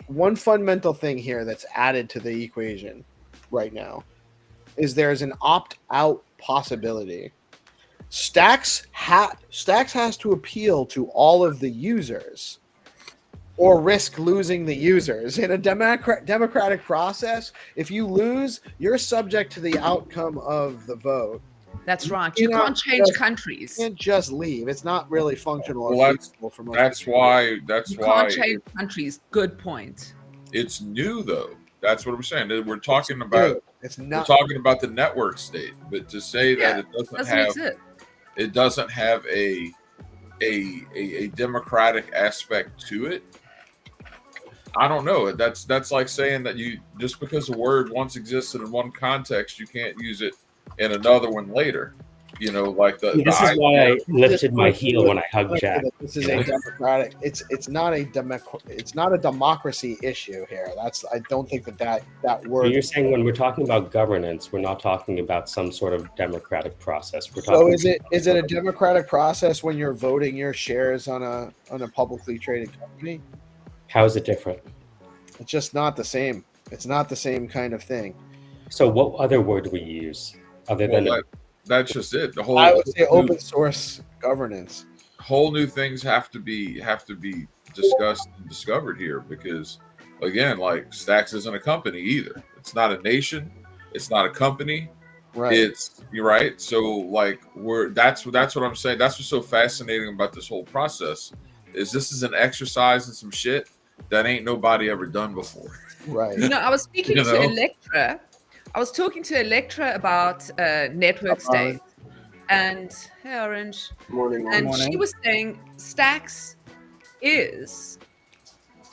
one fundamental thing here that's added to the equation right now is there's an opt-out possibility. Stacks has to appeal to all of the users or risk losing the users in a democratic process. If you lose, you're subject to the outcome of the vote. That's right. You can't change countries. You can't just leave. It's not really functional. Well, that's why can't change countries. Good point. It's new though. That's what I'm saying. We're talking about. It's not. We're talking about the network state, but to say that it doesn't have a democratic aspect to it, I don't know. That's like saying that you just because a word once existed in one context, you can't use it in another one later. Like this is why I lifted my heel when I hugged Jack. This is a democratic. It's not a democracy issue here. I don't think that word. You're saying when we're talking about governance, we're not talking about some sort of democratic process. So is it a democratic process when you're voting your shares on a publicly traded company? How is it different? It's just not the same. It's not the same kind of thing. So what other word do we use other than that's just it? The whole I would say open source governance. Whole new things have to be discussed and discovered here because again, like Stacks isn't a company either. It's not a nation. It's not a company. Right. You're right. So like that's what I'm saying. That's what's so fascinating about this whole process is this is an exercise in some shit that ain't nobody ever done before. Right. I was speaking to Electra. I was talking to Electra about network state, and hey, Orange. Morning. She was saying Stacks is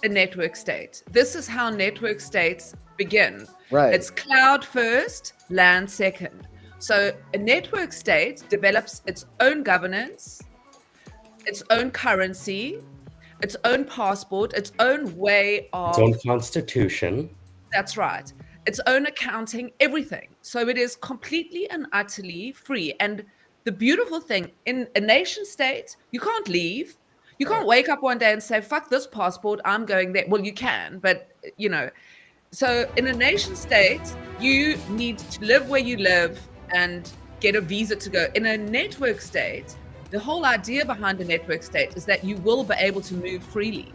a network state. This is how network states begin. Right. It's cloud first, land second. So a network state develops its own governance, its own currency, its own passport, its own way of... its own constitution. That's right. Its own accounting, everything. So it is completely and utterly free. And the beautiful thing, in a nation state, you can't leave. You can't wake up one day and say, fuck this passport, I'm going there. Well, you can, but, So in a nation state, you need to live where you live and get a visa to go. In a network state, the whole idea behind a network state is that you will be able to move freely.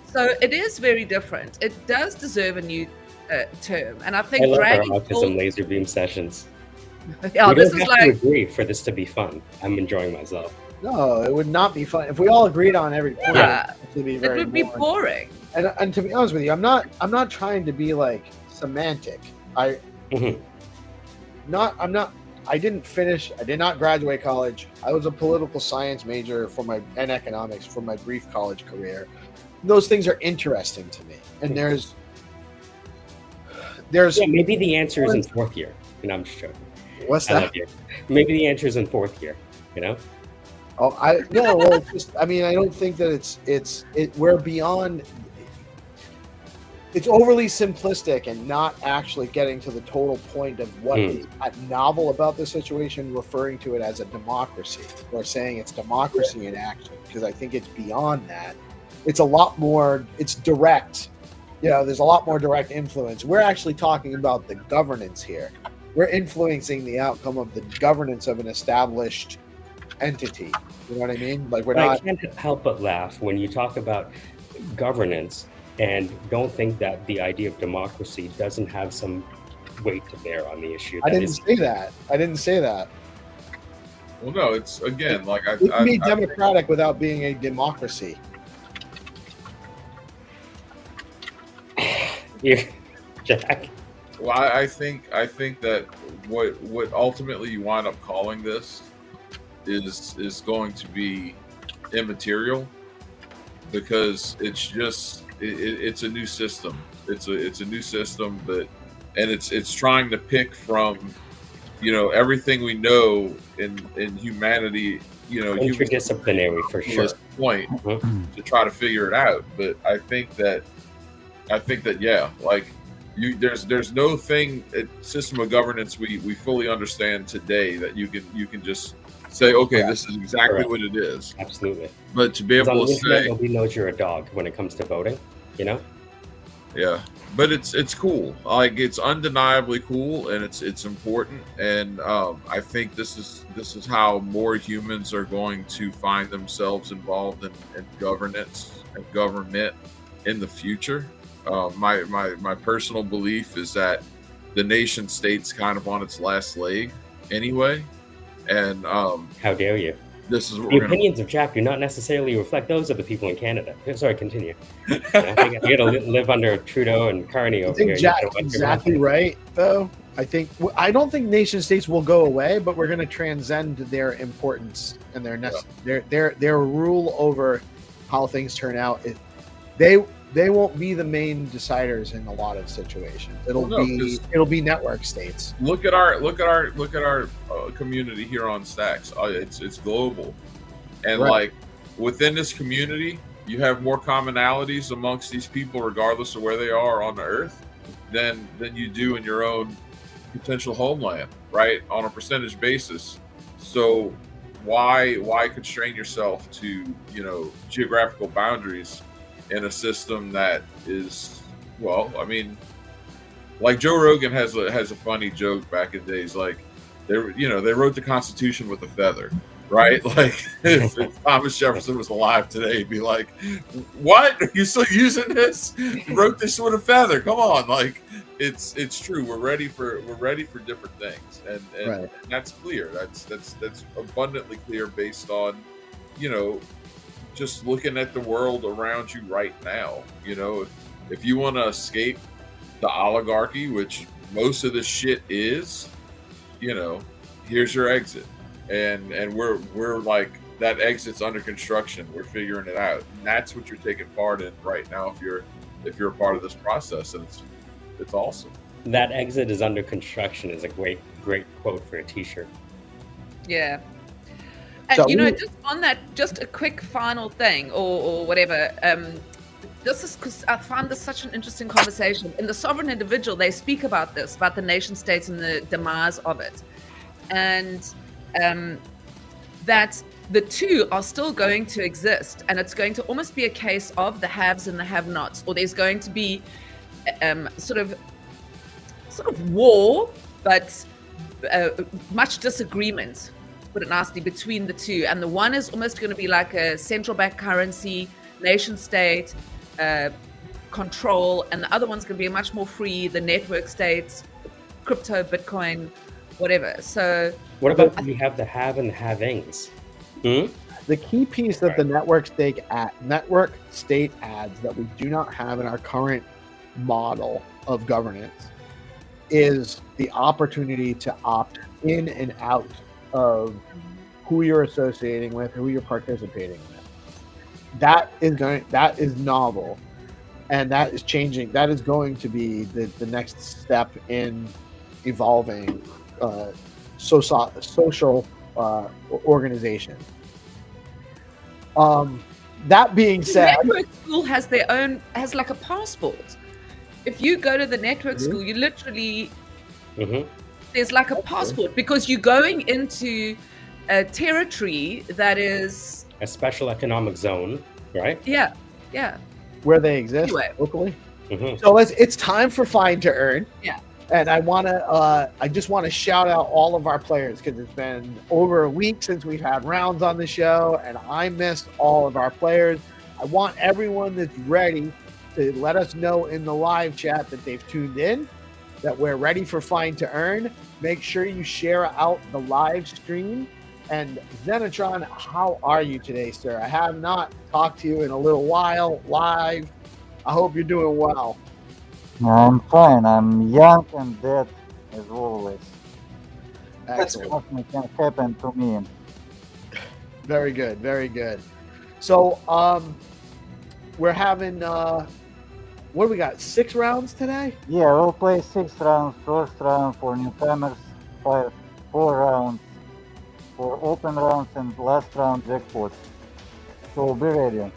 So it is very different. It does deserve a new term. And I think I love our Dragon autism laser beam sessions. Yeah, we this don't is have to like... agree for this to be fun. I'm enjoying myself. No, it would not be fun if we all agreed on every point. Yeah, it would be boring. And to be honest with you, I'm not trying to be like semantic. I did not graduate college. I was a political science major and economics for my brief college career. Those things are interesting to me. And there's maybe the answer is in fourth year. I'm just joking. What's that? Maybe the answer is in fourth year, Oh, I don't think that we're beyond. it's overly simplistic and not actually getting to the total point of what is novel about the situation, referring to it as a democracy or saying it's democracy in action, because I think it's beyond that. It's a lot more, it's direct. There's a lot more direct influence. We're actually talking about the governance here. We're influencing the outcome of the governance of an established entity. You know what I mean? Like I can't help but laugh when you talk about governance and don't think that the idea of democracy doesn't have some weight to bear on the issue. I didn't say that. Well, no, it's again like it can be democratic without being a democracy. Jack. Well, I think that what ultimately you wind up calling this is going to be immaterial, because it's just it's a new system. It's a new system and it's trying to pick from everything we know in humanity. Interdisciplinary for sure. Point to try to figure it out, but I think that yeah, like there's no system of governance we fully understand today that you can just say, okay, this is exactly what it is. Absolutely. But to be able to say, nobody knows you're a dog when it comes to voting, Yeah, but it's cool. Like, it's undeniably cool, and it's important, and I think this is how more humans are going to find themselves involved in governance and government in the future. My personal belief is that the nation state's kind of on its last leg anyway. And how dare you? This is what the opinions of Jack do not necessarily reflect those of the people in Canada. Sorry, continue. You gotta live under Trudeau and Carney over here. Jack's exactly right, though. I don't think nation states will go away, but we're going to transcend their importance and their rule over how things turn out. They won't be the main deciders in a lot of situations. It'll be network states. Look at our community here on Stacks. It's global, and like within this community, you have more commonalities amongst these people, regardless of where they are on the earth, than you do in your own potential homeland, right? On a percentage basis. So why constrain yourself to geographical boundaries in a system that is, well, I mean, like Joe Rogan has a funny joke back in days, like they wrote the Constitution with a feather, right? Like if Thomas Jefferson was alive today, he'd be like, "What? Are you still using this? You wrote this with a feather? Come on!" Like it's true. We're ready for different things, and that's clear. That's abundantly clear based on just looking at the world around you right now. If you want to escape the oligarchy, which most of this shit is, here's your exit, and we're like, that exit's under construction. We're figuring it out, and that's what you're taking part in right now. If you're a part of this process, and it's awesome. That exit is under construction is a great quote for a t-shirt. Yeah. And just on that, just a quick final thing or whatever. This is because I found this such an interesting conversation. In The Sovereign Individual, they speak about this, about the nation states and the demise of it. And that the two are still going to exist. And it's going to almost be a case of the haves and the have-nots. Or there's going to be sort of war, but much disagreement, put it nasty, between the two. And the one is almost going to be like a central bank currency, nation state control, and the other one's going to be much more free, the network states, crypto, Bitcoin, whatever. So what about we have the have and the havings? The key piece that the network state adds that we do not have in our current model of governance is the opportunity to opt in and out of who you're associating with, who you're participating with. That is novel, and that is changing. That is going to be the next step in evolving social organization. That being said, the network school has like a passport. if you go to the network Mhm. school, you literally Mhm. there's like a passport because you're going into a territory that is A special economic zone, right? yeah. where they exist Anyway. locally. Mhm. So it's time for Find to Earn. Yeah. And I just want to shout out all of our players because it's been over a week since we've had rounds on the show, and I missed all of our players. I want everyone that's ready to let us know in the live chat that they've tuned in, that we're ready for Find to Earn. Make sure you share out the live stream. And Xenitron, how are you today, sir? I have not talked to you in a little while live. I hope you're doing well. I'm fine. I'm young and dead as always. Excellent. Nothing can happen to me. Very good, very good. So we're having what do we got? 6 rounds today? Yeah, we'll play 6 rounds. First round for newcomers, 4 rounds for open rounds, and last round jackpots. So be ready.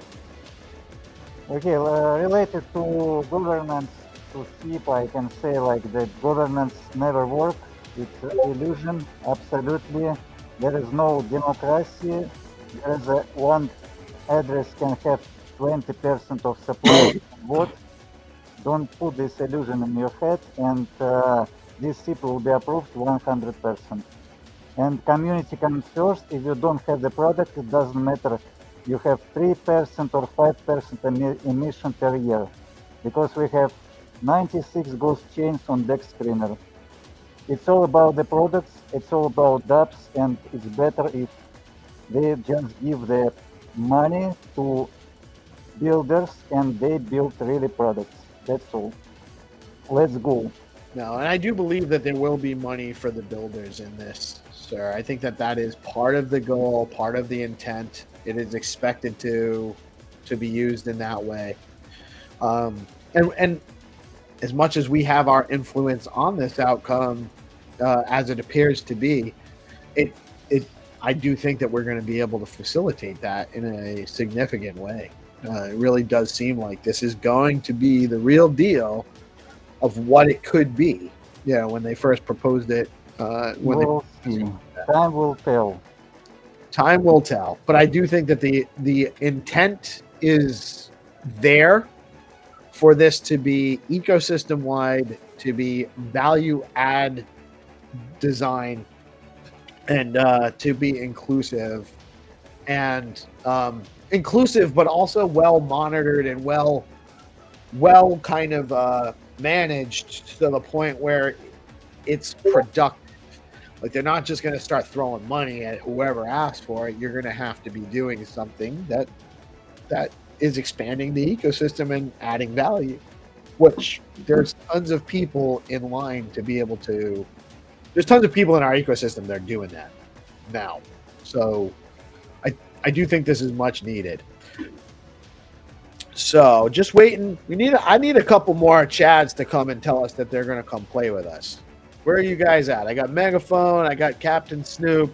Okay, related to governance, to SIP, I can say like that governance never work. It's an illusion, absolutely. There is no democracy. There is one address can have 20% of supply vote. Don't put this illusion in your head, and this SIP will be approved 100%. And community comes first. If you don't have the product, it doesn't matter. You have 3% or 5% emission per year, because we have 96 ghost chains on Dex Screener. It's all about the products, it's all about dApps, and it's better if they just give the money to builders and they build really products. That's all. Let's go. No, and I do believe that there will be money for the builders in this, sir. I think that that is part of the goal, part of the intent. It is expected to be used in that way. And as much as we have our influence on this outcome, as it appears to be, I do think that we're going to be able to facilitate that in a significant way. It really does seem like this is going to be the real deal of what it could be. Yeah, when they first proposed it, We'll see. Time will tell. Time will tell. But I do think that the intent is there for this to be ecosystem wide, to be value add design, and to be inclusive, and inclusive, but also well monitored and well kind of managed to the point where it's productive. Like, they're not just going to start throwing money at whoever asks for it. You're going to have to be doing something that is expanding the ecosystem and adding value, which there's tons of people in line to be able to. There's tons of people in our ecosystem that are doing that now. So I do think this is much needed. So just waiting. I need a couple more Chads to come and tell us that they're going to come play with us. Where are you guys at? I got Megaphone. I got Captain Snoop.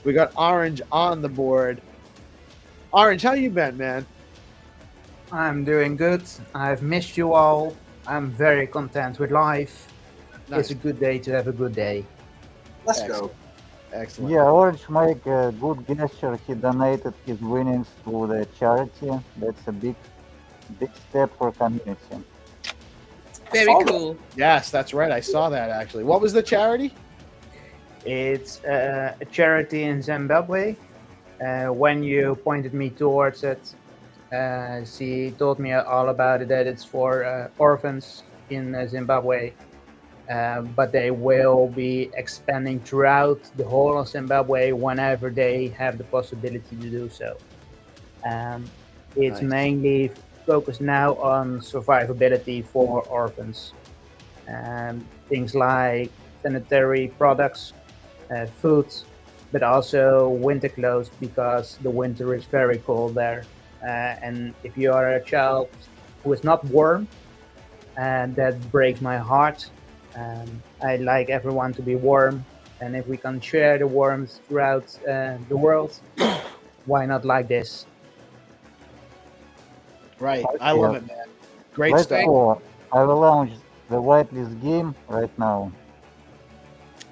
We got Orange on the board. Orange, how you been, man? I'm doing good. I've missed you all. I'm very content with life. Nice. It's a good day to have a good day. Let's Excellent. go. Excellent. Yeah, Orange make a good gesture. He donated his winnings to the charity. That's a big step for community. Very Solid. cool. Yes, that's right. I saw that actually. What was the charity? It's a charity in Zimbabwe. When you pointed me towards it, she told me all about it, that it's for orphans in Zimbabwe. But they will be expanding throughout the whole of Zimbabwe whenever they have the possibility to do so. It's Nice. mainly focused now on survivability for orphans. Things like sanitary products, food, but also winter clothes, because the winter is very cold there. And if you are a child who is not warm, that breaks my heart. I like everyone to be warm, and if we can share the warmth throughout the world, why not like this? Right. I love it, man. Great Let's stuff. go. I will launch the whitelist game right now.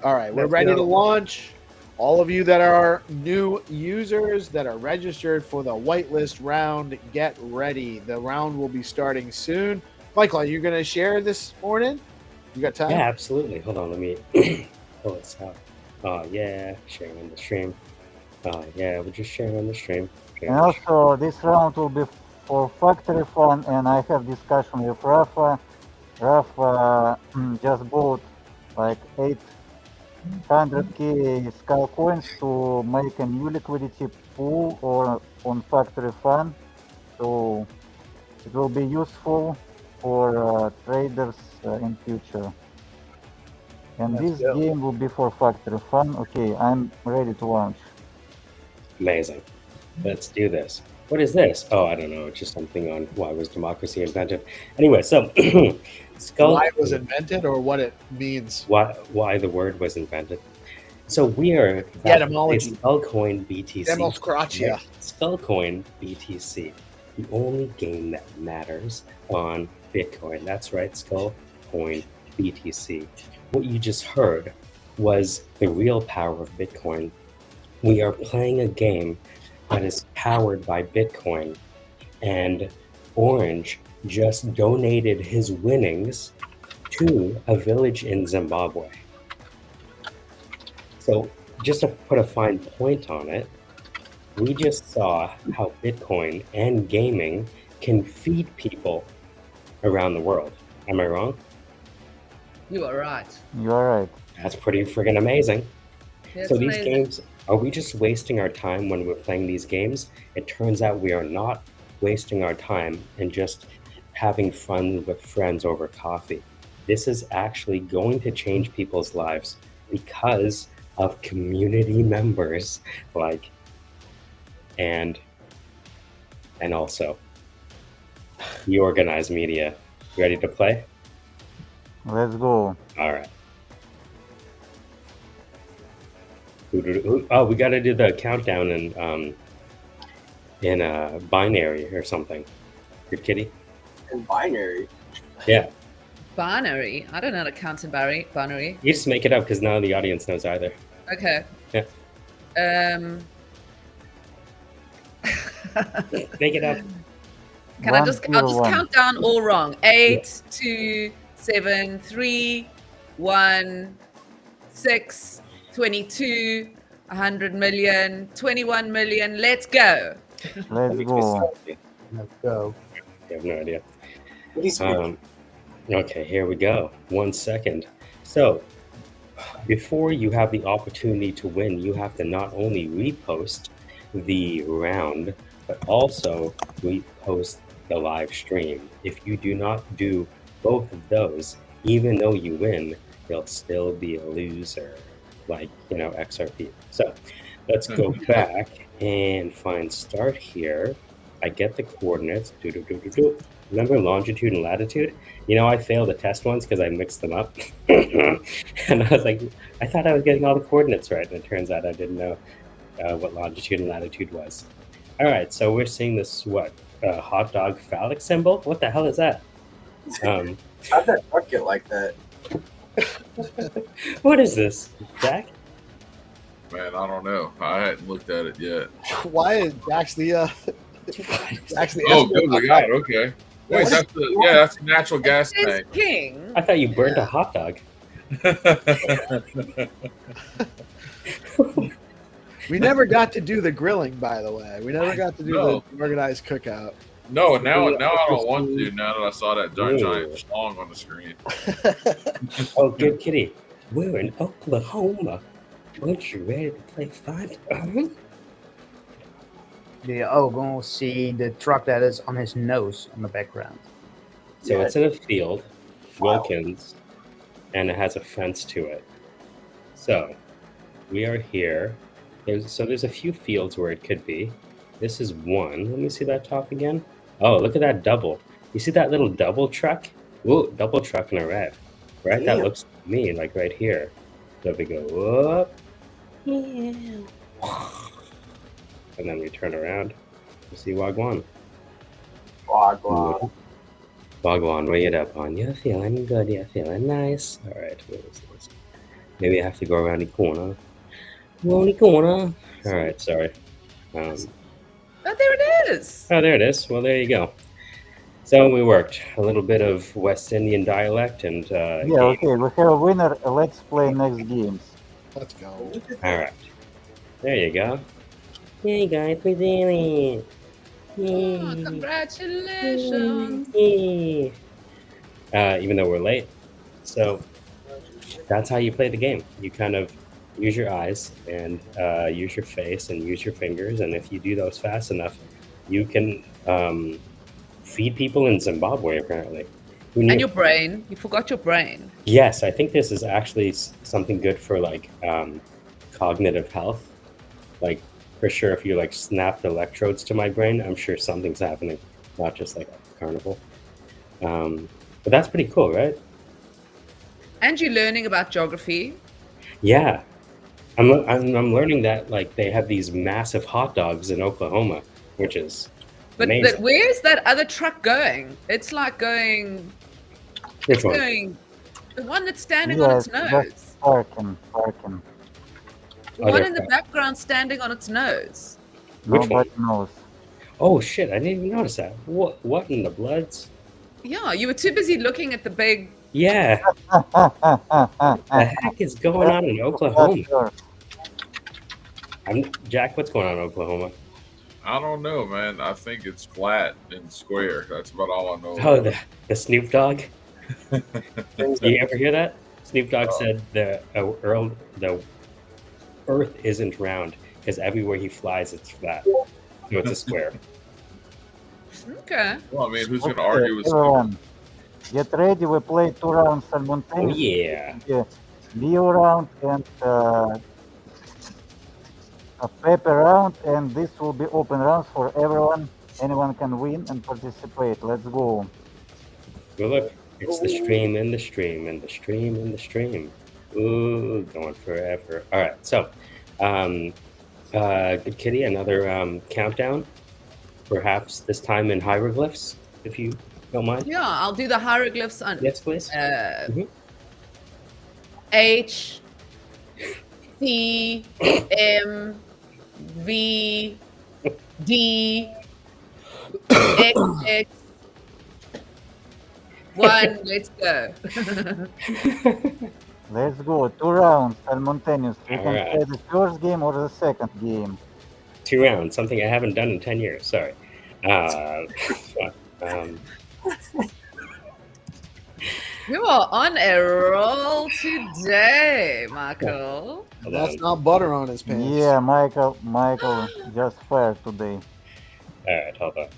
All right, we're Let's ready to go. launch. All of you that are new users that are registered for the whitelist round, get ready. The round will be starting soon. Michael, are you going to share this morning? You got time? Yeah, absolutely. Hold on, let me pull this out. Oh yeah, sharing on the stream. Oh yeah, we're just sharing on the stream. And also, this round will be for factory fun, and I have discussion with Rafa. Rafa just bought like 800k skull coins to make a new liquidity pool or on factory fun. So it will be useful for traders in future. And Let's this go. game will be for factory fun. Okay, I'm ready to launch. Amazing. Let's do this. What is this? Oh, I don't know. It's just something on why was democracy invented. Anyway, so skull. Why it was invented or what it means? Why the word was invented? So we are The etymology. Skullcoin BTC. Demoscratia. Right? Skullcoin BTC, the only game that matters on Bitcoin. That's right, Skullcoin BTC. What you just heard was the real power of Bitcoin. We are playing a game that is powered by Bitcoin, and Orange just donated his winnings to a village in Zimbabwe. So just to put a fine point on it, we just saw how Bitcoin and gaming can feed people around the world. Am I wrong? You are right. You are right. That's pretty friggin' amazing. That's So these amazing. games, are we just wasting our time when we're playing these games? It turns out we are not wasting our time and just having fun with friends over coffee. This is actually going to change people's lives because of community members like and also DeOrganized media. Ready to play? Let's go. All right. Oh, we got to do the countdown in a binary or something. Good kitty. In binary. Yeah, Binary. I don't know how to count in binary. you just make it up because none of the audience knows either. Okay. Yeah. Make it up. Can I just? I'll just 101. count down all wrong. 8, 2, 7, 3, 1, 6, 22, 100 million, 21 million. Let's go. Let's go. Let's go. I have no idea. What is Okay, here we go. 1 second. So, before you have the opportunity to win, you have to not only repost the round, but also repost the live stream. If you do not do both of those, even though you win, you'll still be a loser, like, XRP. So, let's go back and find start here. I get the coordinates. Remember longitude and latitude? I failed the test once because I mixed them up. And I was like, I thought I was getting all the coordinates right. And it turns out I didn't know what longitude and latitude was. All right, so we're seeing this, hot dog phallic symbol? What the hell is that? How'd that truck get like that? What is this, Jack? Man, I don't know. I hadn't looked at it yet. Why is Dax the Dax the Oh, Escort? good. We got it. Okay. Wait, that's the natural gas It's tank. King. I thought you burned a hot dog. We never got to do the grilling, by the way. We never got to do No. the organized cookout. No, now I don't want to. Now that I saw that giant schlong on the screen. Oh, good kitty. We're in Oklahoma. Aren't you ready to play fight? You all gonna see the truck that is on his nose on the background. So it's in a field, Wilkins, and it has a fence to it. So we are here. There's a few fields where it could be. This is one. Let me see that top again. Oh, look at that double. You see that little double truck? Whoa, double truck in a red. Right? That looks like me, like right here. So we go up. Yeah. And then we turn around. You see Wagwan. Wagwan. Bhagwan, wake it up on. You're feeling good. You're feeling nice. All right. What is this? Maybe I have to go around the corner. Around the corner. All right. Sorry. Oh, there it is. Oh, there it is. Well, there you go. So we worked a little bit of West Indian dialect and Yeah, game. okay, we have a winner. Let's play next games. Let's go. All right. There you go. Hey guys, we did it. Oh, Yay. congratulations. Yay. Even though we're late. So that's how you play the game. You kind of use your eyes and use your face and use your fingers. And if you do those fast enough, you can feed people in Zimbabwe, apparently. And your brain. You forgot your brain. Yes, I think this is actually something good for like cognitive health. Like for sure, if you like snapped electrodes to my brain, I'm sure something's happening, not just like a carnival. But that's pretty cool, right? And you're learning about geography. Yeah, I'm learning that like they have these massive hot dogs in Oklahoma, which is amazing. But where's that other truck going? It's like going. Which one? Going, the one that's standing on its nose. Parking. The one in the background standing on its nose. Nobody knows. Oh shit! I didn't even notice that. What in the bloods? Yeah, you were too busy looking at the big. Yeah. What the heck is going on in Oklahoma? Jack, what's going on in Oklahoma? I don't know, man. I think it's flat and square. That's about all I know. Oh, the Snoop Dogg. Did you ever hear that? Snoop Dogg said the Earth isn't round because everywhere he flies, it's flat. So it's a square. Okay. Well, I mean, who's going to argue with everyone, get ready. We play 2 rounds simultaneously. Oh, yeah. Leo round and a paper round, and this will be open rounds for everyone. Anyone can win and participate. Let's go. Well, look, it's the stream in the stream and the stream in the stream. Ooh, going forever. All right, so, Good Kitty, another countdown. Perhaps this time in hieroglyphs, if you don't mind. Yeah, I'll do the hieroglyphs on. Yes, please. H, C, M, V, D, X, X. 1, let's go. Let's go. 2 rounds simultaneously. You All can right. play the first game or the second game. 2 rounds, something I haven't done in 10 years. Sorry. You are on a roll today, Michael. That's not butter on his pants. Yeah, Michael just fired today. All right, hold on.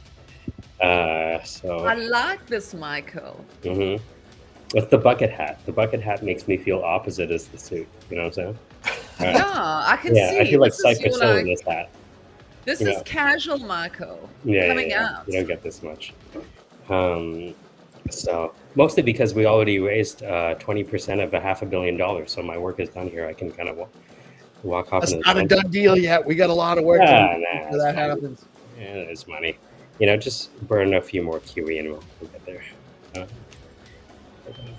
I like this, Michael. What's the bucket hat? The bucket hat makes me feel opposite as the suit. You know what I'm saying? Right. Yeah, I can see. I feel like This is Cypher your, Chill in like, this hat. This You is know. casual, Michael. Yeah, Coming out. You don't get this much. So mostly because we already raised 20% of $500 million. So my work is done here. I can kind of walk off. That's into not a the done deal yet. We got a lot of work to do before that happens. Yeah, there's money. You know, just burn a few more QE and we'll get there.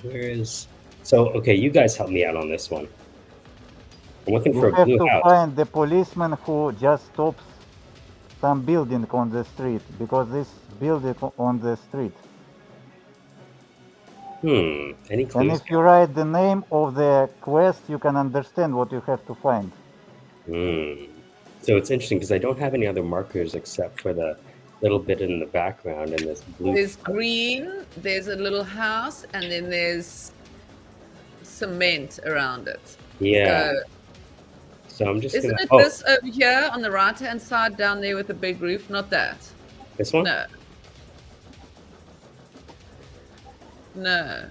Where is... So, okay, you guys help me out on this one. I'm looking for You a have blue to house. find the policeman who just stops some building on the street, because this building on the street. Any And clues? if you write the name of the quest, you can understand what you have to find. So it's interesting because I don't have any other markers except for the little bit in the background and this blue. There's green, there's a little house, and then there's cement around it. Yeah. So I'm just Isn't gonna. it Oh, this over here on the right-hand side down there with the big roof? Not that. this one? No. No.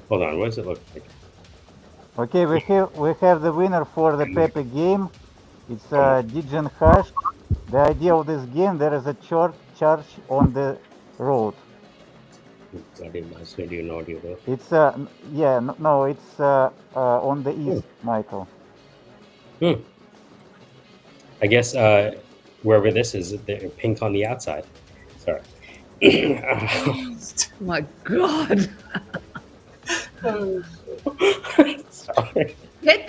Hold on. What does it look like? Okay, we have the winner for the Pepe game. It's Digen Hash. The idea of this game, there is a church on the road. It's it's on the east, Michael. I guess wherever this is, they're pink on the outside. Sorry. My God. Sorry. Take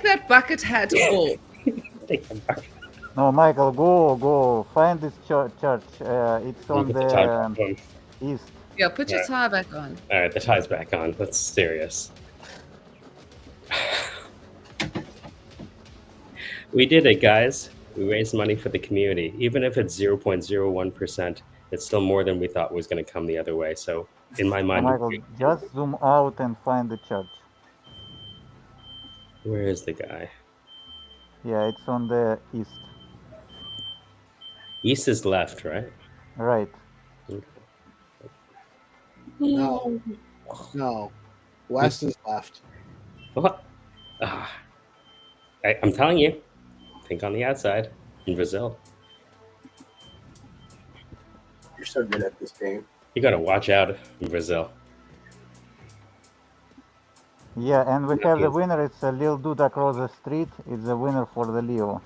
that bucket hat off. Take them back. No, Michael, go. Find this church. It's on Put the tie back the on. east. Yeah, put your Right. tie back on. All right, the tie's back on. That's serious. We did it, guys. We raised money for the community. Even if it's 0.01%, it's still more than we thought was going to come the other way. So, in my So, mind, Michael, just zoom out and find the church. where is the guy? Yeah, it's on the east. East is left, right? Right. No. No. West is left. What? I'm telling you, think on the outside in Brazil. You're so good at this game. You got to watch out in Brazil. Yeah, and we have the winner. It's a little dude across the street. It's the winner for the Leo.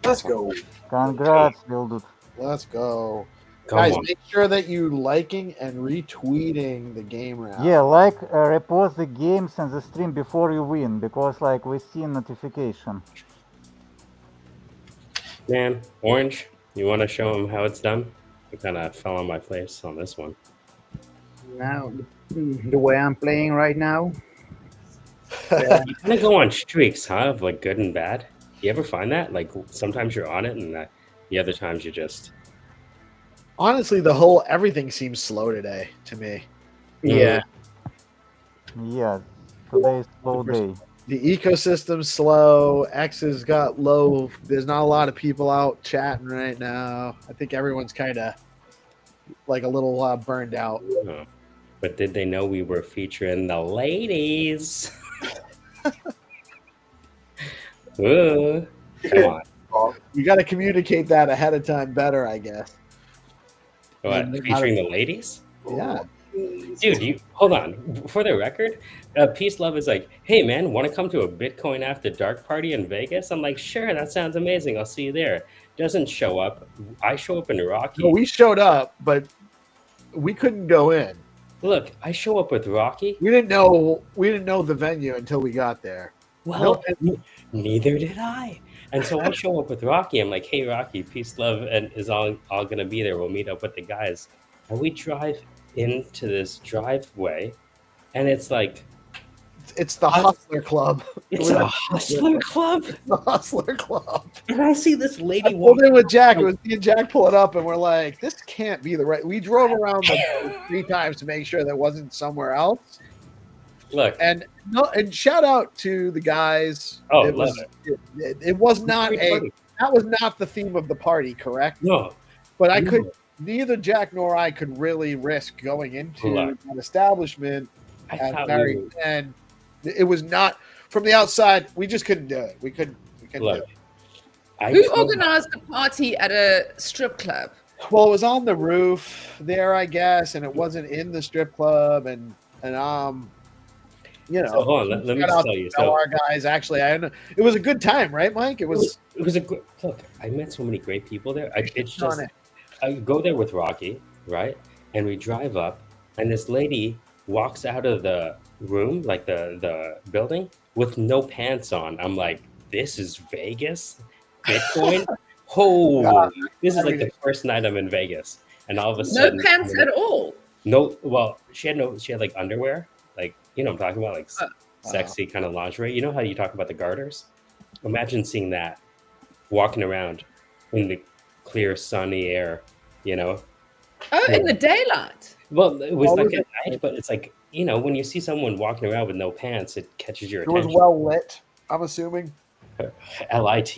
Let's go. Congrats, little dude. Let's go. Come Guys, on. make sure that you liking and retweeting the game round. Yeah, like repost the games and the stream before you win, because like we see notification. Man, Orange, you want to show him how it's done? I kind of fell on my face on this one. Now, the way I'm playing right now, You kind of go on streaks, huh? Of like good and bad. You ever find that? Like sometimes you're on it, and the other times you just. Honestly, everything seems slow today to me. yeah, Yeah, today's slow day. The ecosystem's slow. X has got low. There's not a lot of people out chatting right now. I think everyone's kind of like a little burned out. Oh. But did they know we were featuring the ladies? Ooh, come on. You got to communicate that ahead of time better, I guess. What, featuring the ladies? Yeah. Dude, you hold on. For the record, Peace Love is like, hey man, want to come to a Bitcoin after dark party in Vegas? I'm like, sure, that sounds amazing. I'll see you there. Doesn't show up. I show up in Rocky. No, we showed up, but we couldn't go in. Look, I show up with Rocky. We didn't know the venue until we got there. Well, neither did I. And so I show up with Rocky. I'm like, hey Rocky, Peace Love and is all gonna be there. We'll meet up with the guys. And we drive into this driveway, and it's like It's the Hustler Club. it's a hustler club. The Hustler Club. And I see this I lady pulled in walking. with Jack. It was me and Jack pull it up, and we're like, "This can't be the right." We drove around like 3 times to make sure that wasn't somewhere else. Look, And shout out to the guys. Oh, it was love it was not Great a party. that was not the theme of the party, correct? no, But I No. could neither Jack nor I could really risk going into Look. an establishment I at thought Mary, we were, and it was not from the outside. We just couldn't do it. We couldn't do look. it. I Who told- organized a party at a strip club? Well, it was on the roof there, I guess, and it wasn't in the strip club, and you know. So hold on, let me shout just out tell to you. all So our guys. Actually, I know it was a good time, right, Mike? It was. it was a good look. I met so many great people there. It's Darn just it. I go there with Rocky, right? And we drive up, and this lady walks out of the room, like the building, with no pants on. I'm like, this is Vegas, Bitcoin. Oh, this is like the first night I'm in Vegas, and all of a No sudden, pants at all. no. Well, she had like underwear, like you know, what I'm talking about like sexy kind of lingerie. You know how you talk about the garters? Imagine seeing that walking around in the clear, sunny air. You know, Oh, in the daylight. well, it was Well, like was at night, but it's like you know, when you see someone walking around with no pants, it catches your It was attention. well lit. I'm assuming. LIT,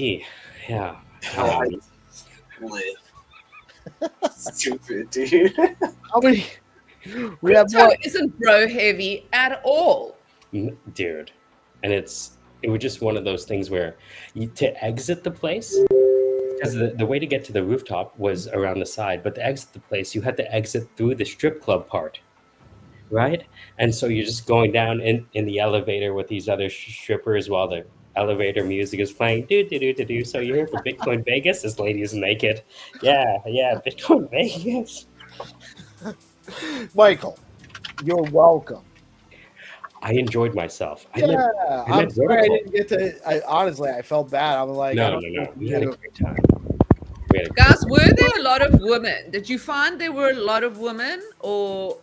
yeah. Lit. Stupid, dude. How many? We have So more. it isn't bro heavy at all. Dude, and it was just one of those things where to exit the place, because the way to get to the rooftop was around the side, but to exit the place, you had to exit through the strip club part, right? And so you're just going down in the elevator with these other strippers while the elevator music is playing. Do. So you're here for Bitcoin Vegas? This lady is naked. Yeah, Bitcoin Vegas. Michael, you're welcome. I enjoyed myself. Yeah, I I'm met sorry I Vertical. didn't get to. Honestly, I felt bad. I'm like, I No, don't no, know no. if We had a you. great time. We had a Guys, were there a lot of women? Did you find there were a lot of women, or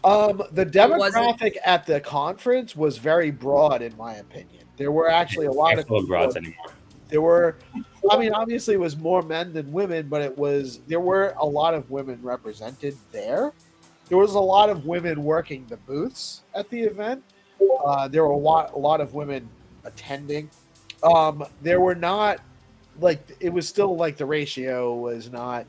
The Or was it- demographic at the conference was very broad, in my opinion. There were actually a lot can't of follow people. broads anymore. There were, I mean, obviously it was more men than women, but there were a lot of women represented there. There was a lot of women working the booths at the event. There were a lot of women attending. There were not like it was still like the ratio was not,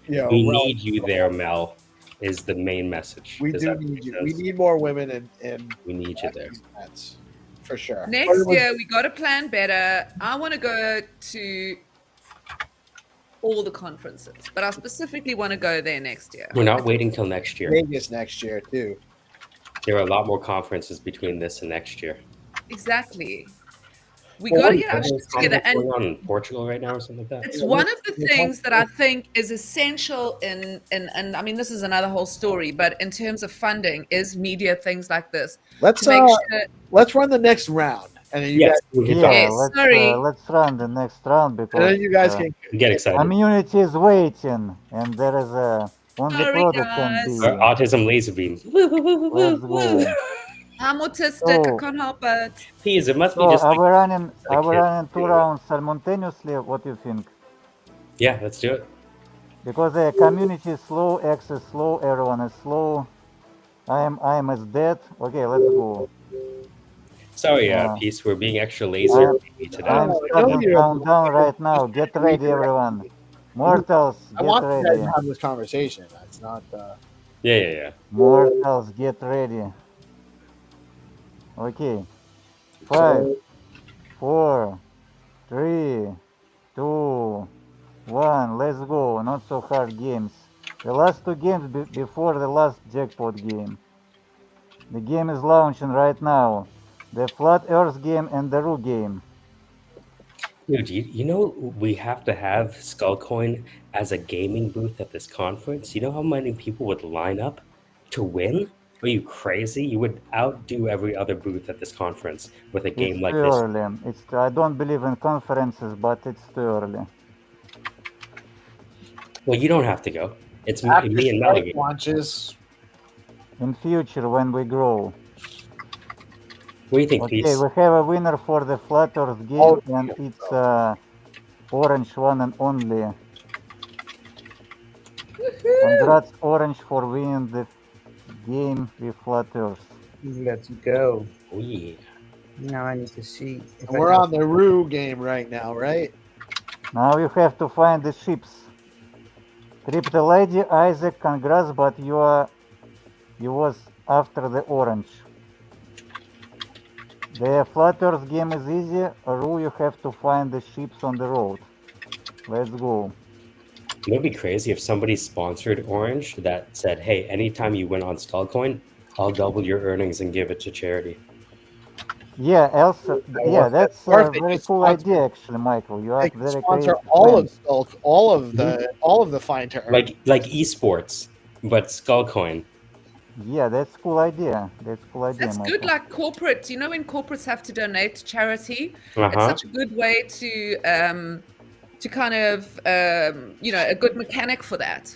We relative. need you there, Mel, is the main message. We Does do that need make you. We sense? need more women in We need you there. these events for sure. next year we got to plan better. I want to go to all the conferences, but I specifically want to go there next year. We're not waiting till next year. Vegas next year too. There are a lot more conferences between this and next year. Exactly. We Well, got to what get our Isn't shit there together, conference and going on in Portugal right now or something like that? it's Yeah, one of the we're things that talking- I think is essential and I mean this is another whole story, but in terms of funding, is media things like this Let's to make sure. let's run the next round, and then you Yes, guys we can Yeah, talk. Yes, sorry. let's run the next round and because then you guys can Get excited. community is waiting, and there is only Sorry, product can guys. be. Our autism laser beam. Let's go. I'm autistic. I So, can't help it. Please, it must be so just are like, we running? a Are we kid. running 2 rounds simultaneously? What do you think? yeah, let's do it. Because the community is slow, X is slow, everyone is slow. I am as dead. Okay, let's go. Sorry, Yeah. Peace, we're being extra laser today. I'm Oh, starting you're- countdown right now. Get ready, everyone. Mortals, I get want you guys ready. to have this conversation. That's not. Yeah. Mortals, get ready. Okay. 5, 4, 3, 2, 1. Let's go. Not so hard games. The last 2 games before the last jackpot game. The game is launching right now. The Flat Earth game and the Roo game. Dude, you know we have to have Skullcoin as a gaming booth at this conference? You know how many people would line up to win? Are you crazy? You would outdo every other booth at this conference with a game It's like too this. early. I don't believe in conferences, but it's too early. Well, you don't have to go. It's After me and Strike Melody. launches, In future, when we grow. What do you think, Okay, Peace? we have a winner for the Flat Earth game, Oh, and it's Orange one and only. Congrats, Orange, for winning the game with Flat Earth. Let's go. Oh, yeah. Now I need to see. If and I we're can- on the Roo game right now, right? Now you have to find the ships. Crypto Lady, Isaac, congrats, but you was after the Orange. The Flat Earth game is easy. Roo, you have to find the ships on the road. Let's go. It would be crazy if somebody sponsored Orange that said, hey, anytime you win on Skullcoin, I'll double your earnings and give it to charity. Yeah, also, yeah, that's Or a if they very just cool sponsor- idea, actually, Michael. You They have can very sponsor creative all plans. of Skulk, all of the fine to earn. Like esports, but Skullcoin. Yeah, that's cool idea. That's cool idea, That's Michael. good, like corporate. You know, when corporates have to donate to charity, it's Uh-huh. such a good way to kind of a good mechanic for that.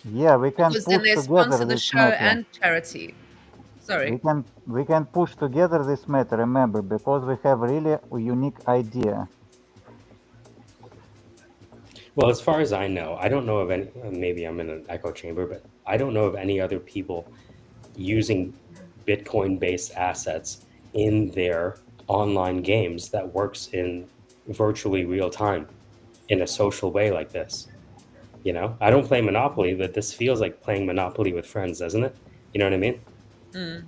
Yeah, we can Because then push they together sponsor the this show matter. and charity. Sorry. We can push together this matter. Remember, because we have really a unique idea. Well, as far as I know, I don't know of any, maybe I'm in an echo chamber, but I don't know of any other people using Bitcoin-based assets in their online games that works in virtually real time in a social way like this. You know, I don't play Monopoly, but this feels like playing Monopoly with friends, doesn't it? You know what I mean? Mm.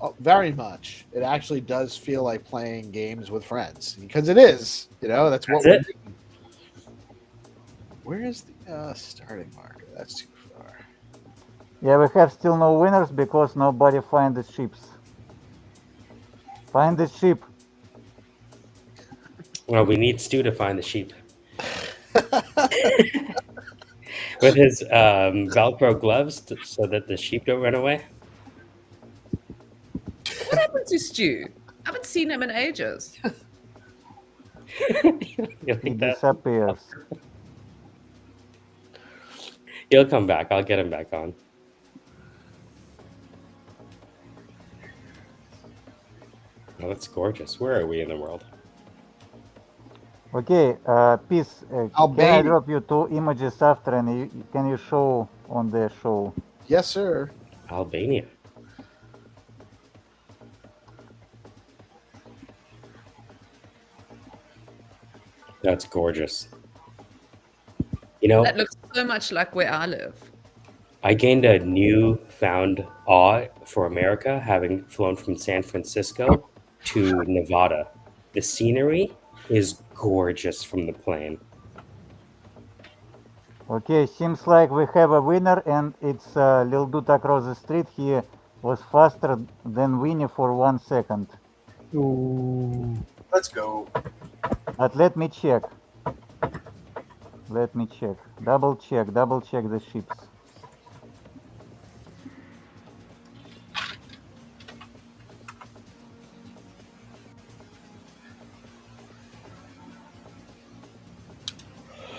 Oh, very much. It actually does feel like playing games with friends because it is. That's what. That's it. Where is the starting marker? That's too far. Yeah, we have still no winners because nobody find the ships. Find the ship. Well, we need Stu to find the sheep. with his Velcro gloves so that the sheep don't run away. What happened to Stu? I haven't seen him in ages. You He like that? disappears. He'll come back. I'll get him back on. Oh, that's gorgeous. Where are we in the world? Okay, Peace, can I Albania. drop you 2 images after and can you show on the show? Yes, sir. Albania. That's gorgeous. You know, That looks so much like where I live. I gained a newfound awe for America having flown from San Francisco to Nevada. The scenery is gorgeous from the plane. Okay, seems like we have a winner and it's Lil Dude across the street. He was faster than Winnie for 1 second. Let's go. But let me check. Let me check. Double check the ships.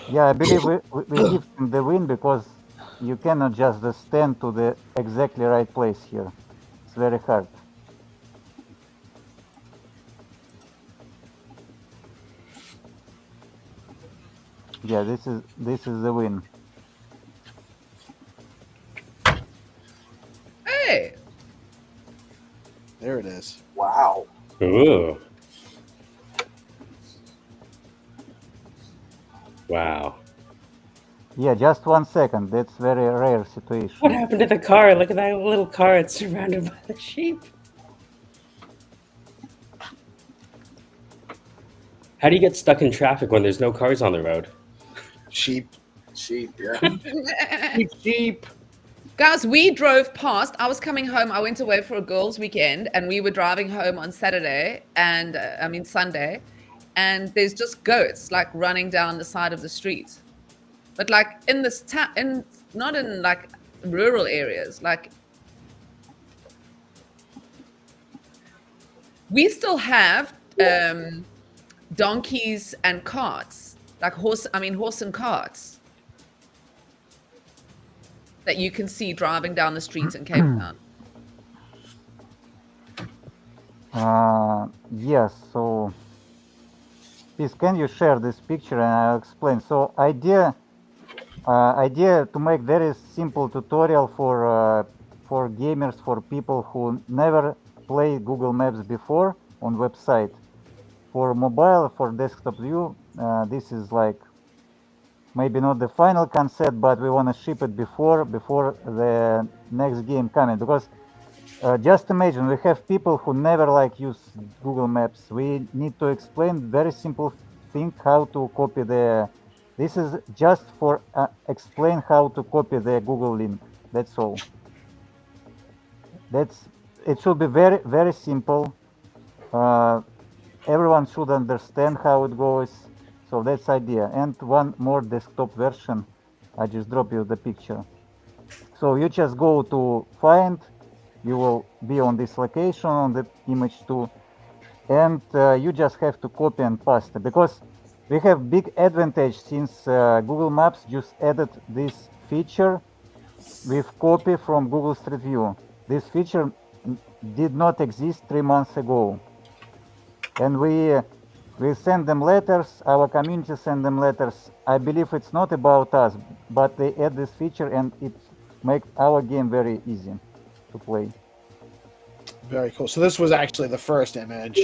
Yeah, I believe we give him the win because you cannot just stand to the exactly right place here. It's very hard. Yeah, this is the win. Hey, There it is. Wow. Ooh. Wow. Yeah, just 1 second. That's very rare situation. What happened to the car? Look at that little car. It's surrounded by the sheep. How do you get stuck in traffic when there's no cars on the road? Sheep. Sheep, yeah. Sheep. guys, we drove past. I was coming home. I went away for a girls' weekend, and we were driving home on Saturday and Sunday, and there's just goats like running down the side of the street, but like in this town, not in like rural areas. Like we still have donkeys and carts, like horse and carts that you can see driving down the streets in Cape Town. Yes, so please can you share this picture and I'll explain. So idea to make very simple tutorial for gamers, for people who never played Google Maps before on website. For mobile, for desktop view, this is like maybe not the final concept, but we want to ship it before the next game coming, because just imagine we have people who never like use Google Maps. We need to explain very simple thing how to copy this is just for explain how to copy the Google link. That's all. It should be very, very simple. Everyone should understand how it goes. So that's idea. And one more desktop version. I just drop you the picture. So you just go to find. You will be on this location on the image 2, and you just have to copy and paste it, because we have big advantage since Google Maps just added this feature with copy from Google Street View. This feature did not exist 3 months ago, and we send them letters. Our community send them letters. I believe it's not about us, but they add this feature and it makes our game very easy to play. Very cool. So this was actually the first image.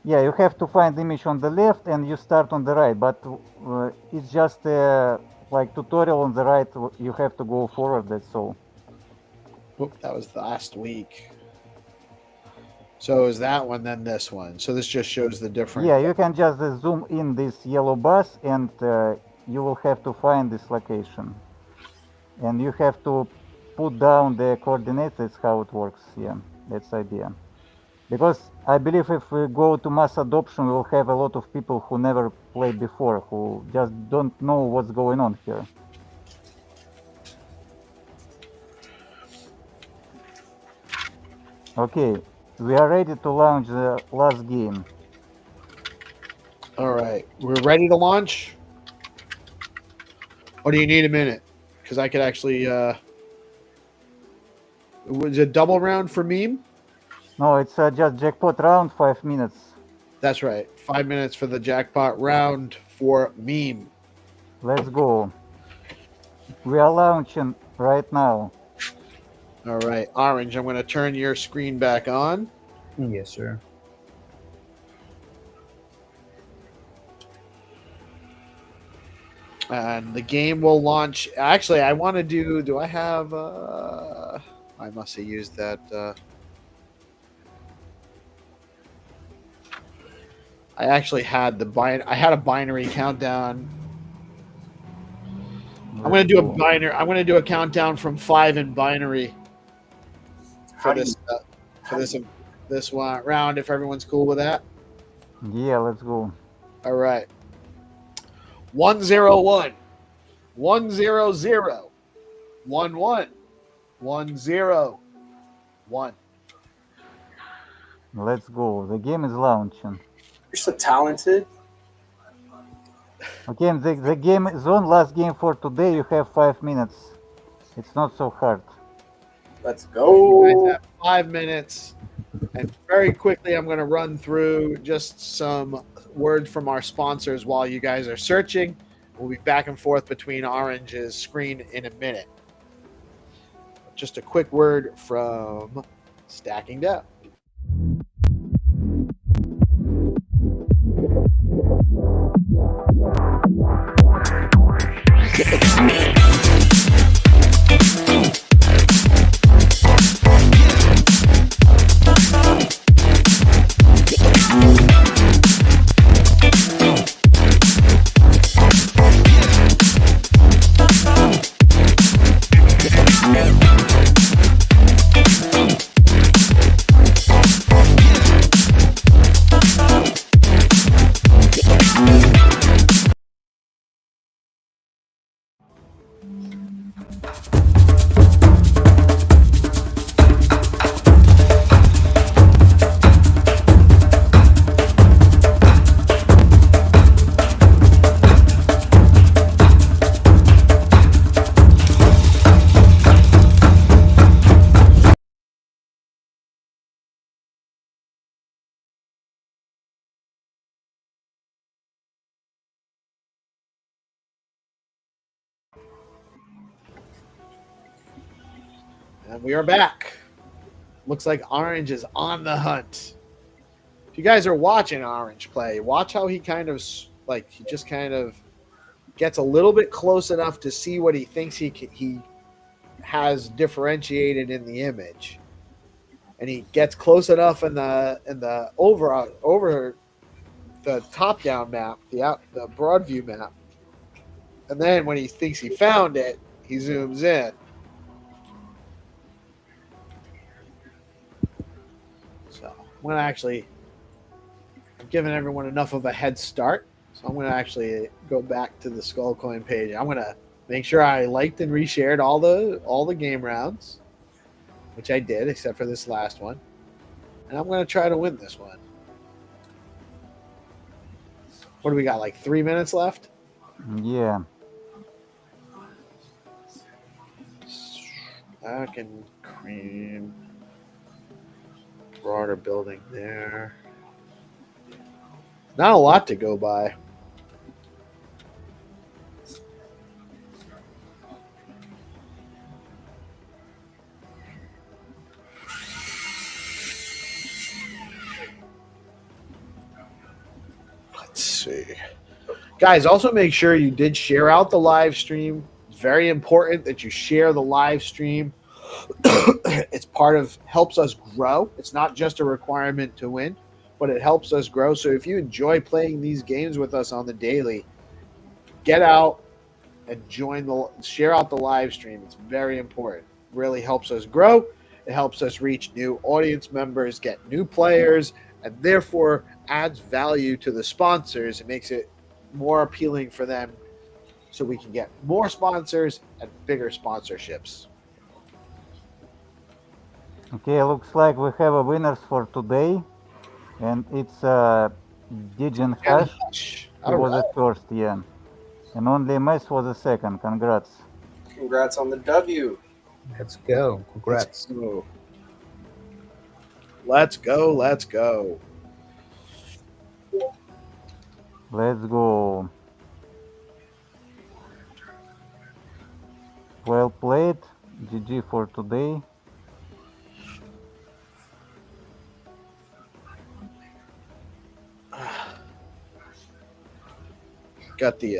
Yeah, you have to find the image on the left and you start on the right, but it's just like tutorial on the right. You have to go forward, that's all. Whoop, that was last week. So is that one, then this one. So this just shows the difference. Yeah, you can just zoom in this yellow bus and you will have to find this location. And you have to put down the coordinates. That's how it works. Yeah, that's the idea. Because I believe if we go to mass adoption, we'll have a lot of people who never played before, who just don't know what's going on here. Okay, we are ready to launch the last game. All right, we're ready to launch. Or do you need a minute? Because I could actually. Was it a double round for meme? No, it's just jackpot round, 5 minutes. That's right. 5 minutes for the jackpot round for meme. Let's go. We are launching right now. All right, Orange, I'm going to turn your screen back on. Yes, sir. And the game will launch. Actually, I want to do I have. I must have used that. I actually had I had a binary countdown. I'm going to do a binary. I'm going to do a countdown from 5 in binary for this one round. If everyone's cool with that. Yeah, let's go. All right. 101, 100, 11, 101. Let's go. The game is launching. You're so talented. Okay, the game is on. Last game for today. You have 5 minutes. It's not so hard. Let's You go. guys have 5 minutes, and very quickly, I'm going to run through just some words from our sponsors while you guys are searching. We'll be back and forth between Orange's screen in a minute. Just a quick word from StackingDAO. And we are back. Looks like Orange is on the hunt. If you guys are watching Orange play, watch how he kind of he just kind of gets a little bit close enough to see what he thinks he has differentiated in the image, and he gets close enough in the over the top down map, the broad view map, and then when he thinks he found it, he zooms in. So I'm giving everyone enough of a head start. So I'm going to actually go back to the Skullcoin page. I'm going to make sure I liked and reshared all the game rounds, which I did, except for this last one. And I'm going to try to win this one. What do we got, like 3 minutes left? Yeah. Back and cream. Broader building there. Not a lot to go by. Let's see. Guys, also make sure you did share out the live stream. It's very important that you share the live stream. It's helps us grow. It's not just a requirement to win, but it helps us grow. So if you enjoy playing these games with us on the daily, get out and share out the live stream. It's very important. It really helps us grow. It helps us reach new audience members, get new players, and therefore adds value to the sponsors. It makes it more appealing for them so we can get more sponsors and bigger sponsorships. Okay, looks like we have a winners for today, and it's Digen Hash. He All was right. at first, yeah, and only Mess was a second. Congrats. Congrats on the W. Let's go. Congrats. Let's go. Let's go. Let's go. Well played. GG for today. Got the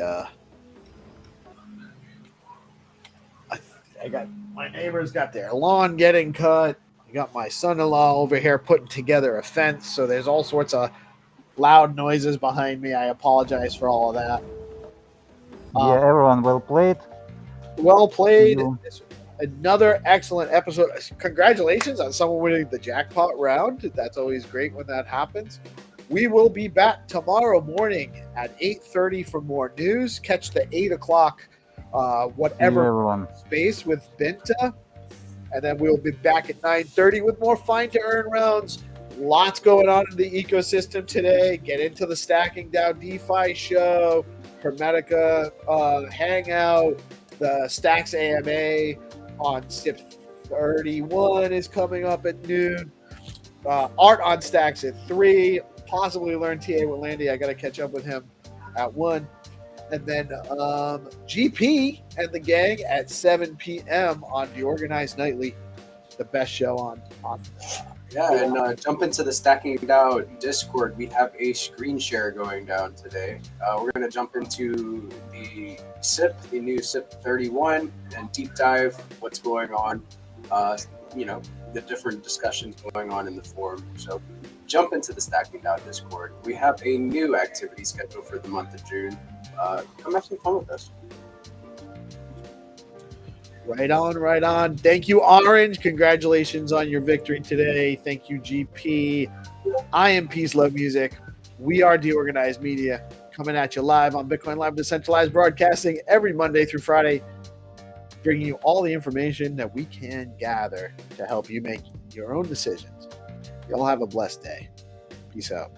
I got my neighbors got their lawn getting cut. I got my son-in-law over here putting together a fence, so there's all sorts of loud noises behind me. I apologize for all of that. Yeah, everyone well played. Well played. You. Another excellent episode. Congratulations on someone winning the jackpot round. That's always great when that happens. We will be back tomorrow morning at 8:30 for more news. Catch the 8 o'clock See you, whatever everyone. space with Binta. And then we'll be back at 9:30 with more Find to Earn rounds. Lots going on in the ecosystem today. Get into the StackingDAO DeFi show, Hermetica Hangout, the Stacks AMA on SIP 31 is coming up at noon. Art on Stacks at 3. Possibly learn TA with Landy. I got to catch up with him at 1. And then GP and the gang at 7 p.m. on DeOrganized Nightly, the best show on. Yeah, and jump into the StackingDAO Discord. We have a screen share going down today. We're going to jump into the SIP, the new SIP 31, and deep dive what's going on. The different discussions going on in the forum. So jump into the StackingDAO Discord. We have a new activity scheduled for the month of June. Come have some fun with us. Right on, right on. Thank you, Orange. Congratulations on your victory today. Thank you, GP. I am PeaceLoveMusic. We are DeOrganized Media, coming at you live on BitcoinLive Decentralized, broadcasting every Monday through Friday, bringing you all the information that we can gather to help you make your own decisions. Y'all have a blessed day. Peace out.